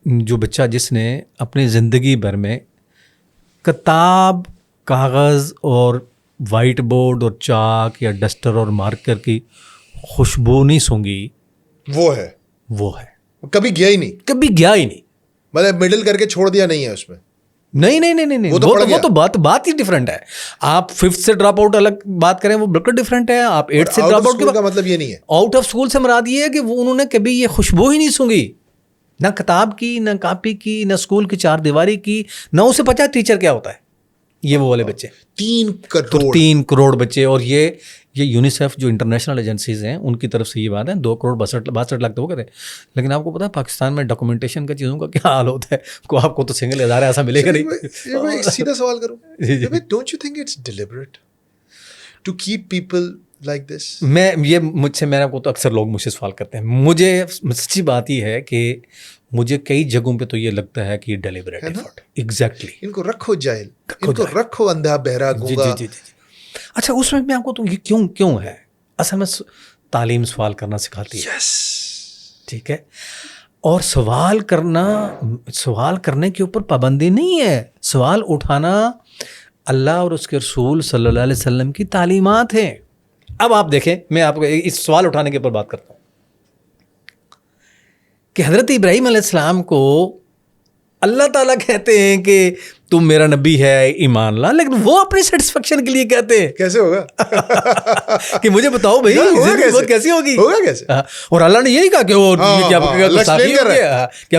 جو بچہ جس نے اپنی زندگی بھر میں کتاب, کاغذ اور وائٹ بورڈ اور چاک یا ڈسٹر اور مارکر کی خوشبو نہیں سونگی, وہ ہے کبھی گیا ہی نہیں, مطلب مڈل کر کے چھوڑ دیا نہیں ہے اس میں. نہیں وہ تو بات ہی ڈفرینٹ ہے. آپ 5th سے ڈراپ آؤٹ الگ بات کریں وہ بالکل ڈفرینٹ ہے. آپ 8th سے ڈراپ آؤٹ کا مطلب یہ نہیں ہے. آؤٹ آف اسکول سے مراد یہ ہے کہ وہ انہوں نے کبھی یہ خوشبو ہی نہیں سونگی, نہ کتاب کی, نہ کاپی کی, نہ اسکول کی 4 دیواری کی, نہ اسے پتہ ہے ٹیچر کیا ہوتا ہے. یہ وہ والے بچے 3 کروڑ بچے. اور یہ یونیسیف جو انٹرنیشنل ایجنسیز ہیں ان کی طرف سے یہ بات ہے 2 کروڑ 62 لاکھ تو وہ کہتے ہیں. لیکن آپ کو پتا ہے پاکستان میں ڈاکومنٹیشن کا چیزوں کا کیا حال ہوتا ہے؟ آپ کو تو سنگل ادارہ ایسا ملے گا نہیں. میں سیدھا سوال کروں, don't you think it's deliberate to keep people like this? مجھ سے میرا کو تو اکثر لوگ مجھ سے سوال کرتے ہیں. مجھے سچی بات یہ ہے کہ مجھے کئی جگہوں پہ تو یہ لگتا ہے کہ یہ ڈیلیبریٹ ایفرٹ. ایگزیکٹلی. ان کو رکھو جاہل, ان کو رکھو اندھا بہرا گونگا. جی. اچھا اس میں آپ کو تو یہ کیوں ہے؟ اصل میں تعلیم سوال کرنا سکھاتی ہے. ٹھیک ہے. اور سوال کرنے کے اوپر پابندی نہیں ہے. سوال اٹھانا اللہ اور اس کے رسول صلی اللہ علیہ وسلم کی تعلیمات ہیں. اب آپ دیکھیں, میں آپ کو اس سوال اٹھانے کے اوپر بات کرتا ہوں کہ حضرت ابراہیم علیہ السلام کو اللہ تعالیٰ کہتے ہیں کہ تم میرا نبی ہے, ایمان لا, لیکن وہ اپنی سیٹسفیکشن کے لیے کہتے ہیں. کیسے ہوگا کہ مجھے بتاؤ بھائی کیسی ہوگی, ہوگا کیسے؟ اور اللہ نے یہی کہا کہ وہ کیا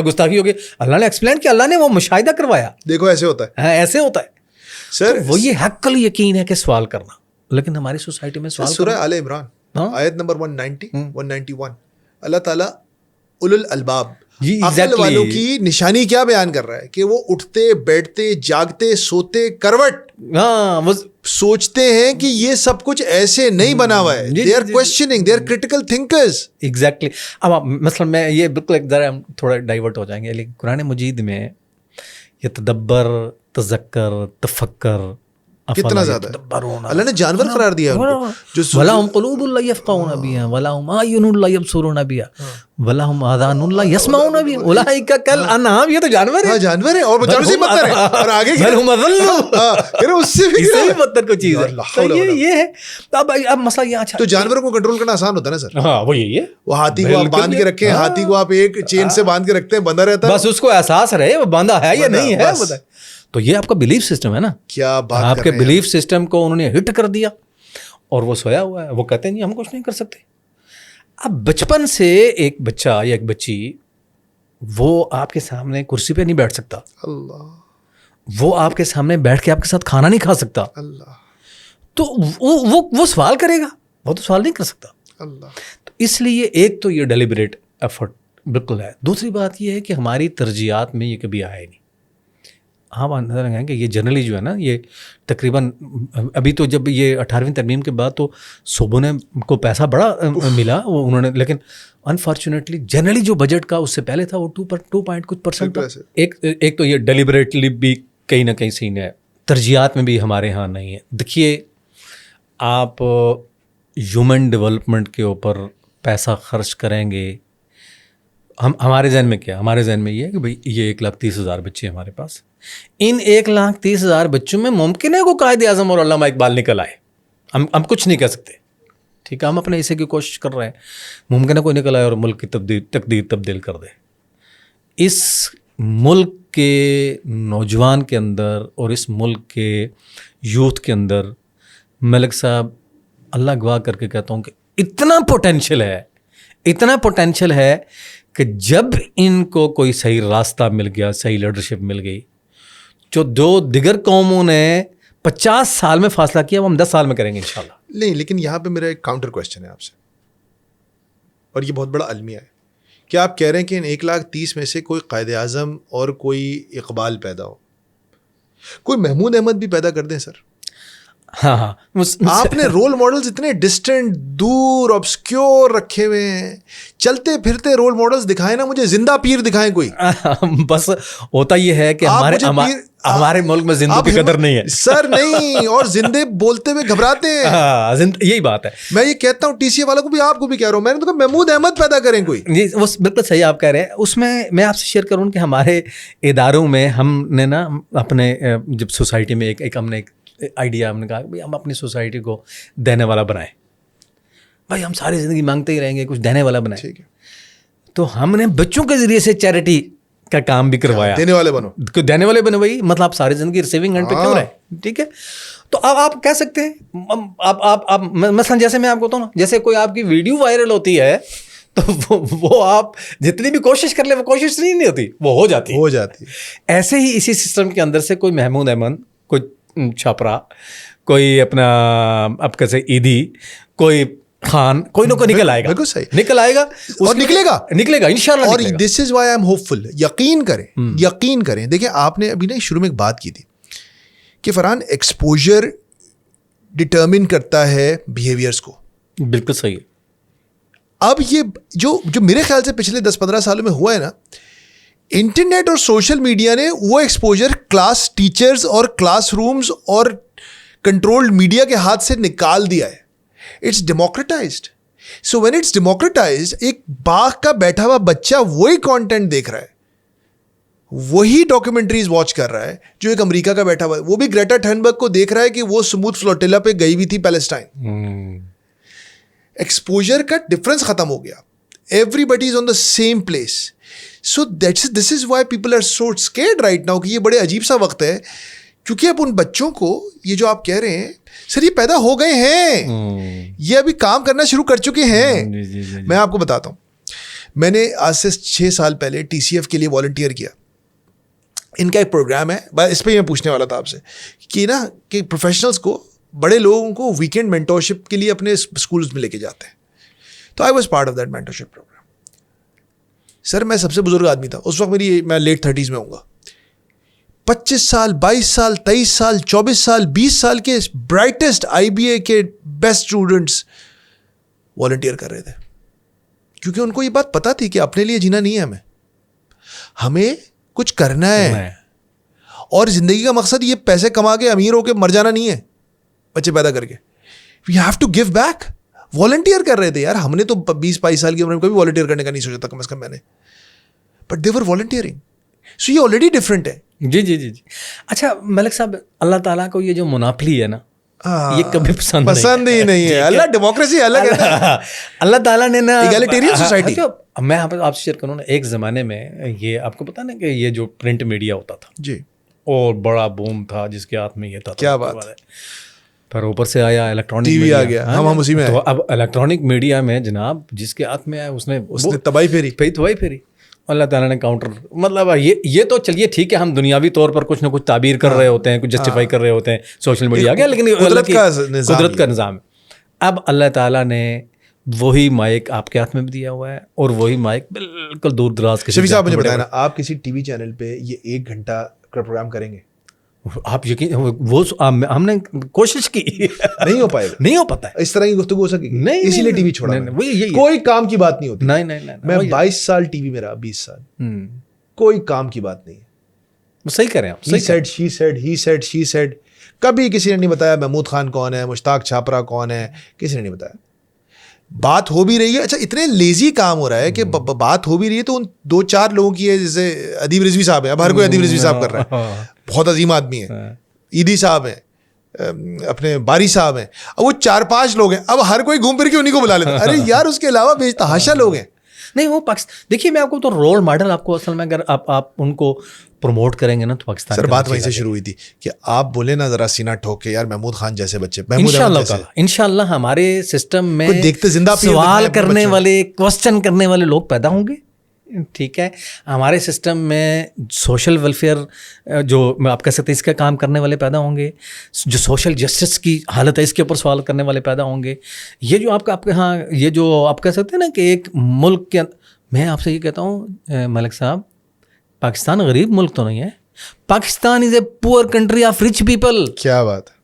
گستاخی ہوگی. اللہ نے ایکسپلین کیا, اللہ نے وہ مشاہدہ کروایا. دیکھو ایسے ہوتا ہے, ایسے ہوتا ہے سر. وہ یہ حقل یقین ہے کہ سوال کرنا, لیکن ہماری سوسائٹی میں سوال. سورہ آل عمران آیت نمبر 191 اللہ تعالیٰ اولو الالباب عقل والوں کی نشانی کیا بیان کر رہا ہے کہ وہ اٹھتے بیٹھتے جاگتے سوتے کروٹ سوچتے ہیں کہ یہ سب کچھ ایسے نہیں بنا ہوا ہے. They are questioning, they are critical thinkers. Exactly. اب مثلا میں یہ بالکل ایک ذرا ہم تھوڑا ڈائیورٹ ہو جائیں گے, لیکن قرآن مجید میں یہ تدبر, تذکر, تفکر کتنا زیادہ اللہ نے جانور قرار دیا جو وَلَهُمْ قُلُوبٌ لَا يَفْقَهُونَ بِهَا وَلَهُمْ أَعْيُنٌ لَا يَبْصِرُونَ بِهَا وَلَهُمْ آذَانٌ لَا يَسْمَعُونَ بِهَا أُولَٰئِكَ كَالْأَنْعَامِ. یہ تو جانور ہے. ہاں جانور ہے, اور بچاروں سے بدتر ہے. اور آگے بل ہم اضل, اس سے بھی بدتر کوئی چیز ہے. یہ ہے. اب مسئلہ یہ اچھا تو جانوروں کو کنٹرول کرنا آسان ہوتا ہے نا سر. ہاں وہ یہی ہے. وہ ہاتھی کو آپ باندھ کے رکھیں, ہاتھی کو آپ ایک چین سے باندھ کے رکھتے ہیں, بندہ رہتا ہے, بس اس کو احساس رہے وہ باندھا ہے یا نہیں ہے. تو یہ آپ کا بلیف سسٹم ہے نا. کیا بات آپ کے بلیف سسٹم کو انہوں نے ہٹ کر دیا اور وہ سویا ہوا ہے. وہ کہتے ہیں نہیں ہم کچھ نہیں کر سکتے. اب بچپن سے ایک بچہ یا ایک بچی وہ آپ کے سامنے کرسی پہ نہیں بیٹھ سکتا, وہ آپ کے سامنے بیٹھ کے آپ کے ساتھ کھانا نہیں کھا سکتا, تو وہ سوال کرے گا, وہ تو سوال نہیں کر سکتا. تو اس لیے ایک تو یہ ڈیلیبریٹ ایفرٹ بالکل ہے. دوسری بات یہ ہے کہ ہماری ترجیحات میں یہ کبھی آیا نہیں. ہاں نظر لگائیں کہ یہ جنرلی جو ہے نا, یہ تقریباً ابھی تو جب یہ 18ویں ترمیم کے بعد تو صوبوں نے کو پیسہ بڑا ملا وہ انہوں نے, لیکن انفارچونیٹلی جنرلی جو بجٹ کا اس سے پہلے تھا وہ 2.کچھ% تھا. ایک تو یہ ڈیلیبریٹلی بھی کہیں نہ کہیں سین ہے, ترجیحات میں بھی ہمارے ہاں نہیں ہے. دیکھیے آپ ہیومن ڈیولپمنٹ کے اوپر پیسہ خرچ کریں گے, ہمارے ذہن میں کیا, ہمارے ذہن میں یہ ہے کہ بھائی یہ 1,30,000 بچے ہمارے پاس, ان 1,30,000 بچوں میں ممکن ہے کوئی قائد اعظم اور علامہ اقبال نکل آئے. ہم کچھ نہیں کہہ سکتے, ٹھیک ہے, ہم اپنے حصے کی کوشش کر رہے ہیں. ممکن ہے کوئی نکل آئے اور ملک کی تقدیر تبدیل کر دے. اس ملک کے نوجوان کے اندر اور اس ملک کے یوتھ کے اندر ملک صاحب اللہ گواہ کر کے کہتا ہوں کہ اتنا پوٹینشیل ہے کہ جب ان کو کوئی صحیح راستہ مل گیا, صحیح لیڈرشپ مل گئی, جو دیگر قوموں نے 50 سال میں فاصلہ کیا وہ ہم 10 سال میں کریں گے انشاءاللہ. نہیں, لیکن یہاں پہ میرا ایک کاؤنٹر کویشچن ہے آپ سے, اور یہ بہت بڑا المیہ ہے کیا آپ کہہ رہے ہیں کہ ان 1,30,000 میں سے کوئی قائد اعظم اور کوئی اقبال پیدا ہو, کوئی محمود احمد بھی پیدا کر دیں سر؟ ہاں آپ نے رول ماڈلز اتنے ڈسٹنٹ, دور, آبسکیور رکھے ہوئے ہیں. چلتے پھرتے رول ماڈلز دکھائیں نا مجھے, زندہ پیر دکھائیں کوئی. بس ہوتا یہ ہے کہ ہمارے ملک میں زندوں کی قدر نہیں ہے سر. نہیں, اور زندے بولتے ہوئے گھبراتے ہیں. یہی بات ہے. میں یہ کہتا ہوں ٹی سی اے والوں کو بھی, آپ کو بھی کہہ رہا ہوں, میں نے تو کہا محمود احمد پیدا کریں کوئی. وہ بالکل صحیح آپ کہہ رہے ہیں. اس میں آپ سے شیئر کروں کہ ہمارے اداروں میں ہم نے نا اپنے جب سوسائٹی میں ایک ہم نے آئیڈیا, ہم نے کہا کہ ہم اپنی سوسائٹی کو دینے والا بنائیں. بھائی ہم ساری زندگی مانگتے ہی رہیں گے, کچھ دینے والا بنائیں. ٹھیک ہے, تو ہم نے بچوں کے ذریعے سے چیریٹی کا کام بھی کروایا. دینے والے بنو, دینے والے بنے. بھائی مطلب آپ ساری زندگی ریسیونگ اینڈ پہ کیوں رہے؟ ٹھیک ہے. تو اب آپ کہہ سکتے ہیں, آپ مثلاً جیسے میں آپ کو بتاؤں نا, جیسے کوئی آپ کی ویڈیو وائرل ہوتی ہے تو وہ آپ جتنی بھی کوشش کر لیں وہ کوشش نہیں ہوتی, وہ ہو جاتی. ایسے ہی اسی سسٹم کے اندر سے کوئی محمود احمد, کوئی چھپرا, کوئی اپنا اب کیسے عیدی, کوئی خان, کوئی نہ کوئی نکل آئے گا. بالکل صحیح, نکل آئے گا اور نکلے گا انشاءاللہ. اور this is why I am hopeful. یقین کریں. دیکھیں آپ نے ابھی نا شروع میں ایک بات کی تھی کہ فرحان ایکسپوجر ڈٹرمن کرتا ہے بیہیویئرس کو. بالکل صحیح ہے. اب یہ جو میرے خیال سے پچھلے 10-15 سالوں میں ہوا ہے نا, انٹرنیٹ اور سوشل میڈیا نے وہ ایکسپوجر کلاس ٹیچرز اور کلاس رومز اور کنٹرولڈ میڈیا کے ہاتھ سے نکال دیا ہے. اٹس ڈیموکریٹائزڈ. سو وین اٹس ڈیموکریٹائزڈ, ایک باغ کا بیٹھا ہوا بچہ وہی کانٹینٹ دیکھ رہا ہے, وہی ڈاکیومنٹریز واچ کر رہا ہے جو ایک امریکہ کا بیٹھا ہوا ہے. وہ بھی گریٹا تھنبرگ کو دیکھ رہا ہے کہ وہ سموتھ فلوٹیلا پہ گئی ہوئی تھی پیلسٹائن. ایکسپوجر کا ڈفرنس ختم ہو گیا. Everybody is on the same place. So this is why people are so scared right now کہ یہ بڑے عجیب سا وقت ہے, کیونکہ اب ان بچوں کو یہ جو آپ کہہ رہے ہیں سر, یہ پیدا ہو گئے ہیں, یہ ابھی کام کرنا شروع کر چکے ہیں. میں آپ کو بتاتا ہوں, میں نے آج سے 6 سال پہلے ٹی سی ایف کے لیے والنٹیئر کیا. ان کا ایک پروگرام ہے, اس پہ میں پوچھنے والا تھا آپ سے کہ نا کہ پروفیشنلس کو, بڑے لوگوں کو ویکینڈ مینٹورشپ کے لیے اپنے اسکولز میں لے کے جاتے ہیں. تو I was part of that mentorship programme. Sir میں سب سے بزرگ آدمی تھا اس وقت, میں لیٹ 30s میں ہوں گا. 25 سال 22 سال 23 سال 24 سال 20 سال کے برائٹسٹ آئی بی اے کے بیسٹ اسٹوڈنٹس والنٹیئر کر رہے تھے, کیونکہ ان کو یہ بات پتا تھی کہ اپنے لیے جینا نہیں ہے, ہمیں کچھ کرنا ہے. اور زندگی کا مقصد یہ پیسے کما کے امیر ہو کے مر جانا نہیں ہے, بچے پیدا کر کے. We have to give back. Volunteer کر رہے تھے یار, ہم نے تو 20-22 سال کی عمر میں کبھی والنٹیئر کرنے کا نہیں سوچا تھا کم از کم میں نے, بٹ دے ور والنٹیئرنگ. سو یہ آلریڈی ڈفرینٹ ہے. جی. اچھا ملک صاحب, اللہ تعالیٰ کو یہ جو مناپلی ہے نا, یہ کبھی پسند ہی نہیں ہے. اللہ ڈیموکریسی الگ ہے. اللہ تعالیٰ نے نا ایگالیٹیرین سوسائٹی. میں آپ سے شیئر کروں نا, ایک زمانے میں یہ آپ کو پتا نا کہ یہ جو پرنٹ میڈیا ہوتا تھا جی, اور بڑا بوم تھا جس کے ہاتھ میں یہ تھا. کیا بات ہے. پھر اوپر سے آیا الیکٹرانک ٹی وی آ گیا, ہم اسی میں. تو اب الیکٹرانک میڈیا میں جناب جس کے ہاتھ میں آیا اس نے تباہی پھیری. اللہ تعالیٰ نے کاؤنٹر, مطلب یہ تو چلیے ٹھیک ہے, ہم دنیاوی طور پر کچھ نہ کچھ تعبیر کر رہے ہوتے ہیں, کچھ جسٹیفائی کر رہے ہوتے ہیں, سوشل میڈیا آ گیا, لیکن قدرت کا نظام ہے. اب اللہ تعالیٰ نے وہی مائک آپ کے ہاتھ میں بھی دیا ہوا ہے, اور وہی مائک بالکل دور دراز کے. شفیع صاحب مجھے بتائیں نا, آپ کسی ٹی وی چینل پہ یہ 1 گھنٹہ کا پروگرام کریں گے؟ آپ یقین, وہ ہم نے کوشش کی, نہیں ہو پائے گا, نہیں ہو پاتا ہے اس طرح کی گفتگو ہو سکے گی نہیں, اسی لیے ٹی وی چھوڑا. کوئی کام کی بات نہیں ہوتی. نہیں, میں 22 سال ٹی وی میں رہا, 20 سال, کوئی کام کی بات نہیں ہے. صحیح کریں آپ. He said, she said, he said, she said. کبھی کسی نے نہیں بتایا محمود خان کون ہے, مشتاق چھاپرا کون ہے, کسی نے نہیں بتایا. بات ہو بھی رہی ہے, اچھا اتنے لیزی کام ہو رہا ہے کہ بات ہو بھی رہی ہے تو ان 2-4 لوگوں کی ہے, جیسے ادیب رضوی صاحب ہیں, اب ہر کوئی ادیب رضوی صاحب کر رہا ہے, بہت عظیم آدمی ہے. عیدی صاحب ہیں, اپنے باری صاحب ہیں, اب وہ 4-5 لوگ ہیں, اب ہر کوئی گھوم پھر کے انہیں کو بلا لیتا ہے. ارے یار اس کے علاوہ بے تحاشا لوگ ہیں. نہیں وہ دیکھیے میں آپ کو تو رول ماڈل آپ کو اصل میں اگر آپ ان کو پروموٹ کریں گے نا تو پاکستان. سر بات وہیں سے شروع ہوئی تھی کہ آپ بولے نا ذرا سینہ ٹھوک کے, یار محمود خان جیسے بچے, انشاءاللہ ہمارے سسٹم میں دیکھتے زندہ سوال کرنے والے, کوسچن کرنے والے لوگ پیدا ہوں گے. ٹھیک ہے, ہمارے سسٹم میں سوشل ویلفیئر جو آپ کہہ سکتے ہیں اس کا کام کرنے والے پیدا ہوں گے, جو سوشل جسٹس کی حالت ہے اس کے اوپر سوال کرنے والے پیدا ہوں گے. یہ جو آپ کے ہاں یہ جو آپ کہہ سکتے ہیں نا کہ ایک ملک کے میں آپ سے یہ کہتا ہوں ملک صاحب, پاکستان غریب ملک تو نہیں ہے, پاکستان از اے پور کنٹری آف رچ پیپل. کیا بات ہے,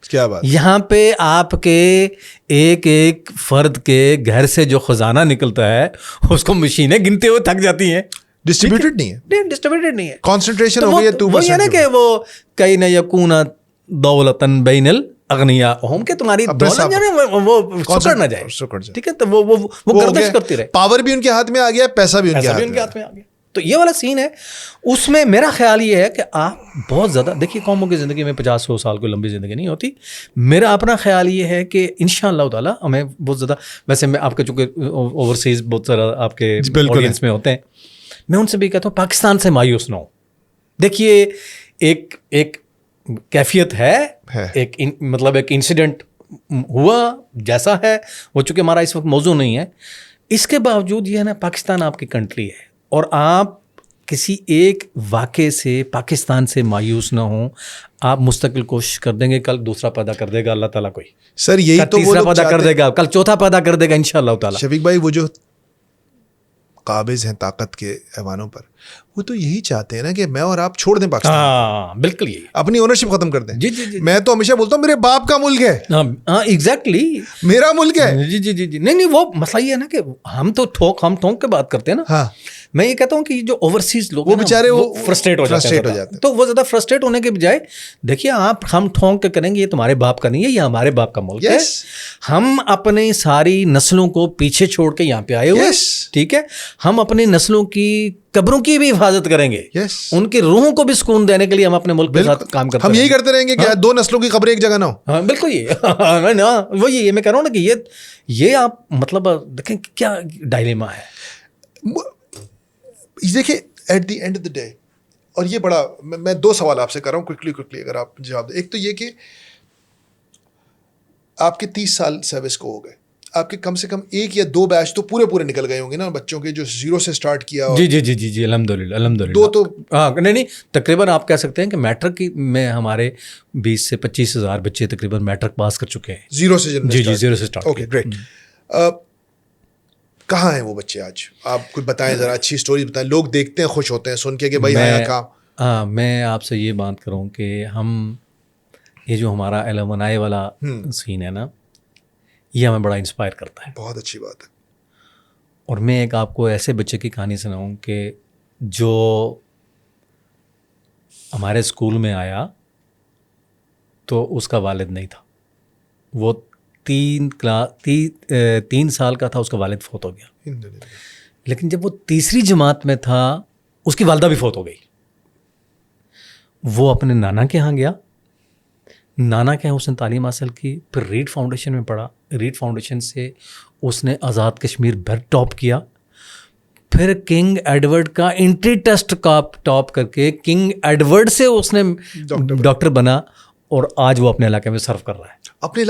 کیا بات. یہاں پہ آپ کے ایک ایک فرد کے گھر سے جو خزانہ نکلتا ہے اس کو مشینیں گنتے ہوئے تھک جاتی ہیں. ڈسٹریبیوٹیڈ نہیں ہے, ڈسٹریبیوٹیڈ نہیں ہے, کانسنٹریشن ہو گئی ہے 2%. وہ یہ نا کہ وہ کئی نہ یکون دولتن بین الاغنیاء ہم کہ تمہاری دولت جو ہے وہ سکڑ نہ جائے, ٹھیک ہے, تو وہ گردش کرتی رہے. پاور بھی ان کے ہاتھ میں آ گیا, پیسہ بھی ان کے ہاتھ میں آ گیا. تو یہ والا سین ہے. اس میں میرا خیال یہ ہے کہ آپ بہت زیادہ دیکھیے, قوموں کی زندگی میں 50-100 سال کوئی لمبی زندگی نہیں ہوتی. میرا اپنا خیال یہ ہے کہ انشاءاللہ تعالیٰ ہمیں بہت زیادہ, ویسے میں آپ کے چونکہ اوورسیز بہت سارا آپ کے آڈینس میں ہوتے ہیں, میں ان سے بھی کہتا ہوں پاکستان سے مایوس نہ ہو. دیکھیے ایک کیفیت ہے, ایک مطلب ایک انسیڈنٹ ہوا جیسا ہے وہ, چونکہ ہمارا اس وقت موضوع نہیں ہے. اس کے باوجود یہ ہے نا, پاکستان آپ کی کنٹری ہے اور آپ کسی ایک واقعے سے پاکستان سے مایوس نہ ہوں. آپ مستقل کوشش کر دیں گے, کل دوسرا پیدا کر دے گا اللہ تعالیٰ کوئی, سر یہی تو تیسرا پیدا کر دے گا, کل چوتھا پیدا کر دے گا انشاءاللہ تعالیٰ. شفیق بھائی, وہ جو قابض ہیں طاقت کے ایوانوں پر, وہ تو یہی چاہتے ہیں نا کہ میں اور آپ چھوڑ دیں پاکستان. ہاں بالکل, یہی اپنی اونرشپ ختم کر دیں. جی جی جی, میں تو ہمیشہ بولتا ہوں میرے باپ کا ملک ہے. ہاں ایگزیکٹلی, میرا ملک ہے. جی جی جی جی. نہیں وہ مسئلہ یہ ہے نا کہ ہم ٹھونک کے بات کرتے ہیں نا. ہاں, میں یہ کہتا ہوں کہ جو اوورسیز لوگ وہ بیچارے وہ فرسٹریٹ ہو جاتے ہیں. تو وہ زیادہ فرسٹریٹ ہونے کے بجائے دیکھیے, آپ ہم ٹھونک کے کریں گے, یہ تمہارے باپ کا نہیں ہے, یہ ہمارے باپ کا ملک ہے. ہم اپنی ساری نسلوں کو پیچھے چھوڑ کے یہاں پہ آئے ہوئے, ٹھیک ہے. ہم اپنی نسلوں کی قبروں کی بھی حفاظت کریں گے, ان کی روحوں کو بھی سکون دینے کے لیے ہم اپنے ملک کے ساتھ کام کرتے ہیں. ہم یہی کرتے رہیں گے کہ 2 نسلوں کی قبریں ایک جگہ نہ ہو. ہاں بالکل, یہ وہی یہ میں کہہ رہا ہوں نا کہ یہ آپ مطلب دیکھیں کیا ڈائلیما ہے. دیکھیں at the end of the day, اور یہ بڑا, میں 2 سوال آپ سے کر رہا ہوں کوئکلی اگر آپ جواب دیں. ایک تو یہ کہ آپ کے 30 سال سروس کو ہو گئے, آپ کے کم سے کم 1 یا 2 بیچ تو پورے نکل گئے ہوں گے نا بچوں کے, جو 0 سے سٹارٹ کیا. جی جی جی جی جی, الحمدللہ 2 تو ہاں نہیں تقریباً آپ کہہ سکتے ہیں کہ میٹرک کی میں ہمارے 20 سے 25 ہزار بچے تقریباً میٹرک پاس کر چکے ہیں. 0 سے جی جی 0 سے سٹارٹ. Okay great. کہاں ہیں وہ بچے آج؟ آپ کچھ بتائیں ذرا, اچھی سٹوری بتائیں. لوگ دیکھتے ہیں, خوش ہوتے ہیں سن کے کہ بھائی آیا کہاں. ہاں, میں آپ سے یہ بات کروں کہ ہم یہ جو ہمارا ایلومنائی والا سین ہے نا, یہ ہمیں بڑا انسپائر کرتا ہے. بہت اچھی بات ہے. اور میں ایک آپ کو ایسے بچے کی کہانی سناؤں کہ جو ہمارے اسکول میں آیا تو اس کا والد نہیں تھا. وہ 3 سال کا تھا, اس کا والد فوت ہو گیا. لیکن جب وہ 3ری جماعت میں تھا اس کی والدہ بھی فوت ہو گئی. وہ اپنے نانا کے ہاں گیا, نانا کے ہاں اس نے تعلیم حاصل کی, پھر ریڈ فاؤنڈیشن میں پڑھا, ریڈ فاؤنڈیشن سے اس نے آزاد کشمیر بھر ٹاپ کیا, پھر کنگ ایڈورڈ کا انٹری ٹیسٹ کا ٹاپ کر کے کنگ ایڈورڈ سے اس نے ڈاکٹر بنا, اور آج وہ اپنے علاقے میں سرو کر رہا ہے. اپنے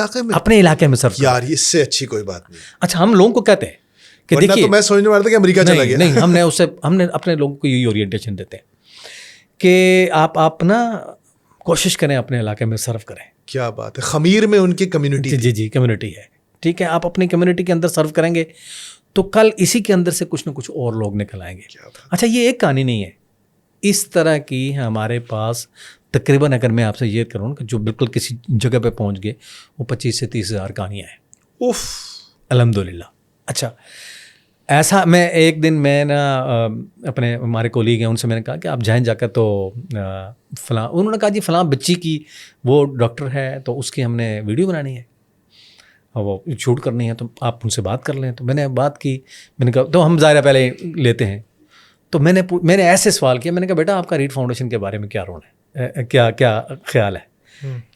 علاقے میں سرو. یار اس سے اچھی کوئی بات نہیں. اچھا, ہم لوگوں کو کہتے ہیں کہ دیکھیے, تو میں سوچنے والا تھا کہ امریکہ چلا گیا. نہیں, ہم نے اپنے لوگوں کو یہی اورینٹیشن دیتے ہیں کہ آپ نا کوشش کریں اپنے علاقے میں سرو کریں. کیا بات ہے. خمیر میں ان کی کمیونٹی. جی جی کمیونٹی ہے, ٹھیک ہے. آپ اپنی کمیونٹی کے اندر سرو کریں گے تو کل اسی کے اندر سے کچھ نہ کچھ اور لوگ نکل آئیں گے. اچھا, یہ ایک کہانی نہیں ہے, اس طرح کی ہمارے پاس تقریباً, اگر میں آپ سے یہ کروں کہ جو بالکل کسی جگہ پہ پہنچ گئے, وہ 25 سے 30 ہزار کہانیاں ہیں. اوف, الحمدللہ. اچھا, ایسا میں ایک دن میں نا اپنے ہمارے کولیگ ہیں ان سے میں نے کہا کہ آپ جائیں جا کر تو فلاں, انہوں نے کہا جی فلاں بچی کی وہ ڈاکٹر ہے تو اس کی ہم نے ویڈیو بنانی ہے اور وہ شوٹ کرنی ہے, تو آپ ان سے بات کر لیں. تو میں نے بات کی, میں نے کہا تو ہم ظاہر پہلے لیتے ہیں. تو میں نے ایسے سوال کیا, میں نے کہا بیٹا آپ کا ریڈ فاؤنڈیشن کے بارے میں کیا رونا ہے, کیا خیال ہے.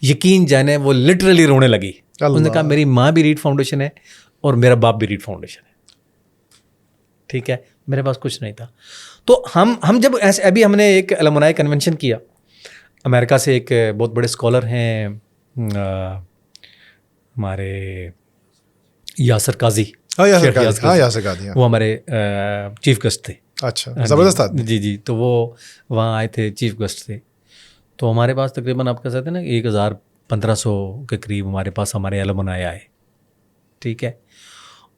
یقین جانے وہ لٹرلی رونے لگی. انہوں نے کہا میری ماں بھی ریڈ فاؤنڈیشن ہے اور میرا باپ بھی ریڈ فاؤنڈیشن ہے. ٹھیک ہے, میرے پاس کچھ نہیں تھا. تو ہم جب ایسے, ابھی ہم نے ایک الومنائی کنونشن کیا, امریکہ سے ایک بہت بڑے اسکالر ہیں ہمارے یاسر قاضی, وہ ہمارے چیف گیسٹ تھے. اچھا, زبردست آدمی. جی جی, تو وہ وہاں آئے تھے, چیف گیسٹ تھے. تو ہمارے پاس تقریباً آپ کہہ سکتے ہیں نا 1500 کے قریب ہمارے پاس ہمارے الومنائی آئے. ٹھیک ہے,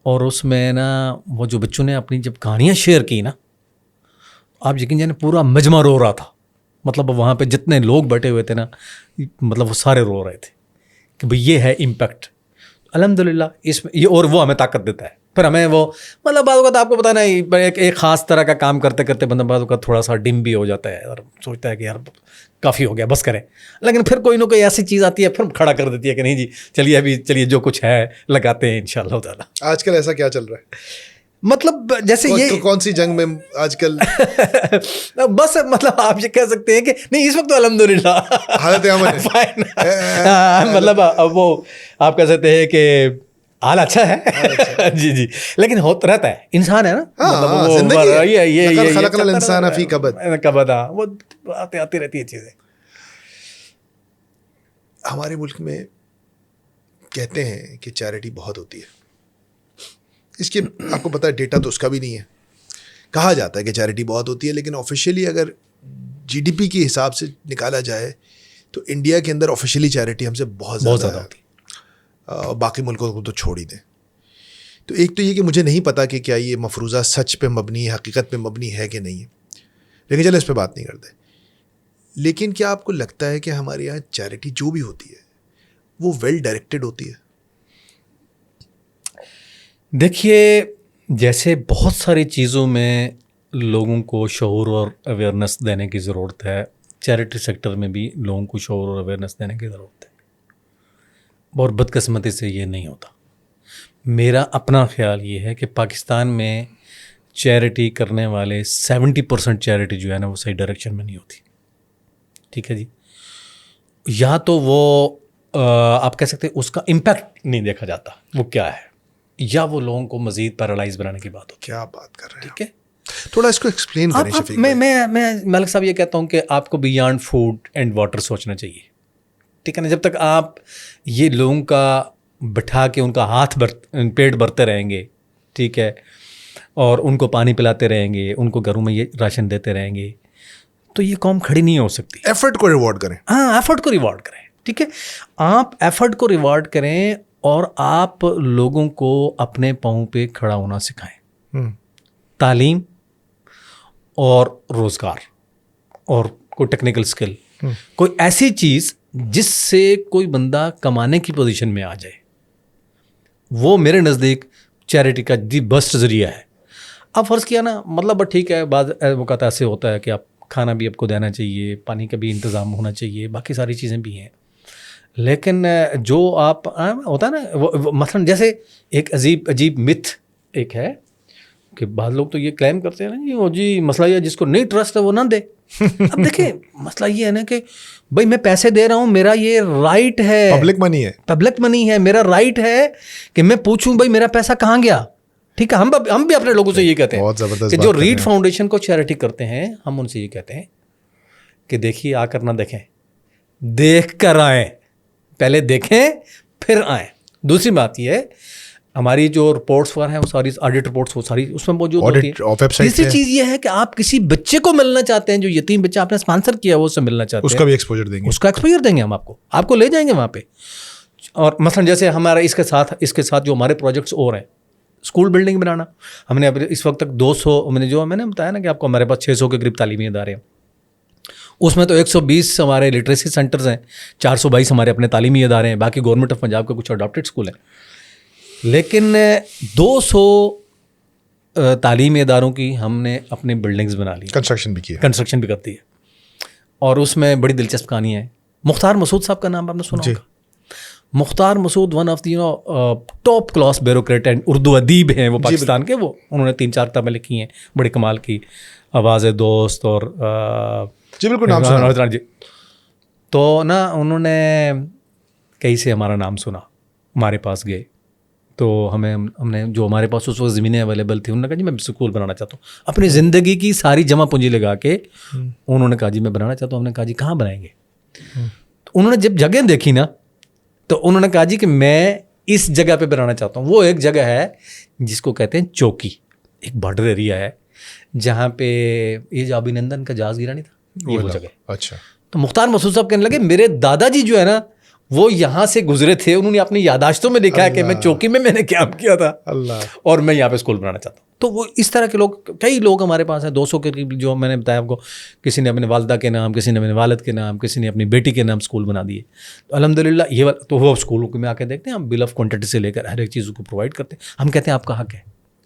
اور اس میں نا وہ جو بچوں نے اپنی جب کہانیاں شیئر کی نا, آپ یقین جانے پورا مجمع رو رہا تھا. مطلب وہاں پہ جتنے لوگ بیٹھے ہوئے تھے نا, مطلب وہ سارے رو رہے تھے کہ بھئی یہ ہے امپیکٹ. الحمدللہ اس میں یہ, اور وہ ہمیں طاقت دیتا ہے. پھر ہمیں وہ مطلب بعض اوقات آپ کو پتہ نہیں ایک خاص طرح کا کام کرتے کرتے بندہ بعض اوقات تھوڑا سا ڈم بھی ہو جاتا ہے اور سوچتا ہے کہ یار کافی ہو گیا بس کریں, لیکن پھر کوئی نہ کوئی ایسی چیز آتی ہے پھر کھڑا کر دیتی ہے کہ نہیں جی چلیے جو کچھ ہے لگاتے ہیں انشاءاللہ تعالیٰ. آج کل ایسا کیا چل رہا ہے؟ مطلب جیسے یہ کون سی جنگ میں آج کل بس مطلب آپ یہ کہہ سکتے ہیں کہ نہیں اس وقت تو الحمدللہ حالت امن ہے. مطلب اب وہ آپ کہہ سکتے ہیں کہ حال اچھا ہے جی لیکن ہوتا رہتا ہے, انسان ہے نا, لقد خلقنا الانسان فی کبد, وہ آتی رہتی ہے چیزیں. ہمارے ملک میں کہتے ہیں کہ چیریٹی بہت ہوتی ہے. اس کے آپ کو پتہ ہے ڈیٹا تو اس کا بھی نہیں ہے. کہا جاتا ہے کہ چیریٹی بہت ہوتی ہے, لیکن آفیشیلی اگر GDP کے حساب سے نکالا جائے تو انڈیا کے اندر آفیشیلی چیریٹی ہم سے بہت زیادہ ہوتی ہے. باقی ملکوں کو تو چھوڑ ہی دیں. تو ایک تو یہ کہ مجھے نہیں پتا کہ کیا یہ مفروضہ سچ پہ مبنی ہے, حقیقت پہ مبنی ہے کہ نہیں ہے, لیکن چلو اس پہ بات نہیں کرتے. لیکن کیا آپ کو لگتا ہے کہ ہمارے یہاں چیریٹی جو بھی ہوتی ہے وہ ویل ڈائریکٹڈ ہوتی ہے؟ دیکھیے جیسے بہت ساری چیزوں میں لوگوں کو شعور اور اویئرنیس دینے کی ضرورت ہے, چیریٹی سیکٹر میں بھی لوگوں کو شعور اور اویئرنیس دینے کی ضرورت ہے, اور بدقسمتی سے یہ نہیں ہوتا. میرا اپنا خیال یہ ہے کہ پاکستان میں چیریٹی کرنے والے 70% چیریٹی جو ہے نا وہ صحیح ڈائریکشن میں نہیں ہوتی. ٹھیک ہے جی, یا تو وہ آپ کہہ سکتے ہیں اس کا امپیکٹ نہیں دیکھا جاتا وہ کیا ہے, یا وہ لوگوں کو مزید پیرالائز بنانے کی بات ہوتی ہے. کیا بات کر رہے ہیں, ٹھیک ہے, تھوڑا اس کو ایکسپلین کریں شفیق. میں ملک صاحب یہ کہتا ہوں کہ آپ کو بیانڈ فوڈ اینڈ واٹر سوچنا چاہیے. ٹھیک ہے نا, جب تک آپ یہ لوگوں کا بٹھا کے ان کا ہاتھ پیٹ بھرتے رہیں گے, ٹھیک ہے, اور ان کو پانی پلاتے رہیں گے, ان کو گھروں میں یہ راشن دیتے رہیں گے, تو یہ قوم کھڑی نہیں ہو سکتی. ایفرٹ کو ریوارڈ کریں. ہاں, ایفرٹ کو ریوارڈ کریں. ٹھیک ہے, آپ ایفرٹ کو ریوارڈ کریں اور آپ لوگوں کو اپنے پاؤں پہ کھڑا ہونا سکھائیں. تعلیم اور روزگار اور کوئی ٹیکنیکل اسکل, کوئی ایسی چیز جس سے کوئی بندہ کمانے کی پوزیشن میں آ جائے, وہ میرے نزدیک چیریٹی کا دی بیسٹ ذریعہ ہے. اب فرض کیا نا, مطلب ٹھیک ہے بعض اوقات ایسے ہوتا ہے کہ آپ کھانا بھی آپ کو دینا چاہیے, پانی کا بھی انتظام ہونا چاہیے, باقی ساری چیزیں بھی ہیں, لیکن جو آپ ہوتا ہے نا مثلاً جیسے ایک عجیب متھ ایک ہے کہ بعض لوگ تو یہ کلیم کرتے ہیں نا جی وہ جی مسئلہ یہ جس کو نہیں ٹرسٹ ہے وہ نہ دے. اب دیکھیں مسئلہ یہ ہے نا کہ بھائی میں پیسے دے رہا ہوں, میرا یہ رائٹ ہے, پبلک منی ہے, میرا رائٹ ہے کہ میں پوچھوں بھائی میرا پیسہ کہاں گیا. ٹھیک ہے, ہم بھی اپنے لوگوں سے یہ کہتے ہیں کہ جو ریڈ فاؤنڈیشن کو چیریٹی کرتے ہیں, ہم ان سے یہ کہتے ہیں کہ دیکھیے آ کر نہ دیکھیں, دیکھ کر آئیں, پہلے دیکھیں پھر آئیں. دوسری بات یہ ہے ہماری جو رپورٹس ہیں وہ ساری آڈٹ رپورٹس وہ ساری اس میں موجود ہوتی ہیں. تیسری چیز یہ ہے کہ آپ کسی بچے کو ملنا چاہتے ہیں, جو یتیم بچہ آپ نے اسپانسر کیا وہ اس سے ملنا چاہتے ہیں, اس کا بھی ایکسپوجر دیں گے, اس کا ایکسپوجر دیں گے ہم آپ کو لے جائیں گے وہاں پہ. اور مثلا جیسے ہمارا اس کے ساتھ جو ہمارے پروجیکٹس اور ہیں, اسکول بلڈنگ بنانا, ہم نے اب اس وقت تک 200 میں نے بتایا نا کہ آپ کو ہمارے پاس 600 کے قریب تعلیمی ادارے ہیں, اس میں تو 120 ہمارے لٹریسی سینٹرز ہیں, 422 ہمارے اپنے تعلیمی ادارے ہیں, باقی گورنمنٹ آف پنجاب کے کچھ اڈاپٹیڈ اسکول ہیں. لیکن 200 تعلیمی اداروں کی ہم نے اپنی بلڈنگز بنا لی, کنسٹرکشن بھی کرتی ہے. اور اس میں بڑی دلچسپ کہانی ہے. مختار مسعود صاحب کا نام آپ نے سنا ہوگا. Mukhtar Masood one of the top class bureaucrat and Urdu ادیب ہیں وہ پاکستان کے. وہ انہوں نے 3-4 کتابیں لکھی ہیں بڑی کمال کی, آواز دوست اور جی بالکل نام سنا جی. تو نا انہوں نے کہیں سے ہمارا نام سنا, ہمارے پاس گئے, تو ہم نے جو ہمارے پاس اس وقت زمینیں اویلیبل تھیں, انہوں نے کہا جی میں اسکول بنانا چاہتا ہوں. اپنی زندگی کی ساری جمع پونجی لگا کے انہوں نے کہا جی میں بنانا چاہتا ہوں. ہم نے کہا جی کہاں بنائیں گے؟ تو انہوں نے جب جگہ دیکھی نا تو انہوں نے کہا جی کہ میں اس جگہ پہ بنانا چاہتا ہوں. وہ ایک جگہ ہے جس کو کہتے ہیں چوکی, ایک بارڈر ایریا ہے جہاں پہ یہ جو ابھینندن کا جہاز گرا نہیں تھا, یہ وہ جگہ. اچھا. تو مختار مسعود صاحب کہنے لگے میرے دادا جی جو ہے نا وہ یہاں سے گزرے تھے, انہوں نے اپنی یاداشتوں میں لکھا ہے کہ میں چوکی میں نے کام کیا تھا اللہ, اور میں یہاں پہ اسکول بنانا چاہتا ہوں. تو وہ اس طرح کے لوگ, کئی لوگ ہمارے پاس ہیں 200 کے قریب, جو میں نے بتایا آپ کو, کسی نے اپنے والدہ کے نام, کسی نے اپنے والد کے نام, کسی نے اپنی بیٹی کے نام اسکول بنا دیے. تو الحمدللہ یہ تو وہ اسکولوں میں آ کے دیکھتے ہیں, ہم بل آف کوانٹٹی سے لے کر ہر ایک چیز کو پرووائڈ کرتے ہیں. ہم کہتے ہیں آپ کا حق ہے,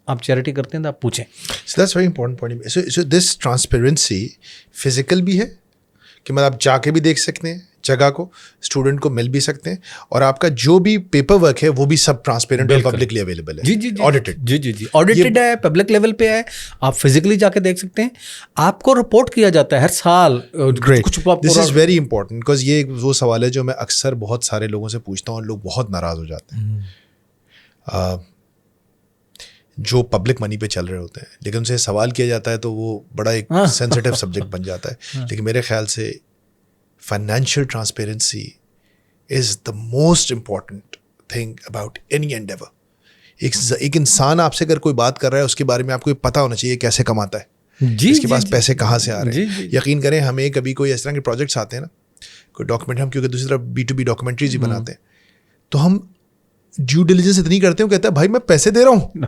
آپ چیریٹی کرتے ہیں تو آپ پوچھیں. So that's very important point. So this transparency physical بھی ہے کہ مطلب آپ جا کے بھی دیکھ سکتے ہیں جگہ کو, اسٹوڈنٹ کو مل بھی سکتے ہیں, اور آپ کا جو بھی پیپر ورک ہے وہ بھی سب ٹرانسپیرنٹ اور پبلکلی اویلیبل ہے. جی جی آڈیٹڈ. جی آڈیٹڈ ہے, پبلک لیول پہ ہے, آپ فزیکلی جا کے دیکھ سکتے ہیں, آپ کو رپورٹ کیا جاتا ہے ہر سال. Great, this is very important because یہ وہ سوال ہے جو میں اکثر بہت سارے لوگوں سے پوچھتا ہوں اور لوگ بہت ناراض ہو جاتے ہیں جو پبلک منی پہ چل رہے ہوتے ہیں, لیکن ان سے سوال کیا جاتا ہے تو وہ بڑا ایک سینسیٹیو سبجیکٹ بن جاتا ہے. لیکن میرے خیال سے financial transparency is the most important thing about any endeavour. ایک انسان آپ سے اگر کوئی بات کر رہا ہے اس کے بارے میں آپ کو پتہ ہونا چاہیے کیسے کماتا ہے, اس کے پاس پیسے کہاں سے آ رہے ہیں. یقین کریں ہمیں کبھی کوئی اس طرح کے پروجیکٹس آتے ہیں نا, کوئی ڈاکومنٹ, ہم کیونکہ دوسری طرف B2B ڈاکومنٹریز ہی بناتے ہیں, تو ہم ڈیو ڈیلیجنس اتنی کرتے ہیں, کہتا ہے بھائی میں پیسے دے رہا ہوں.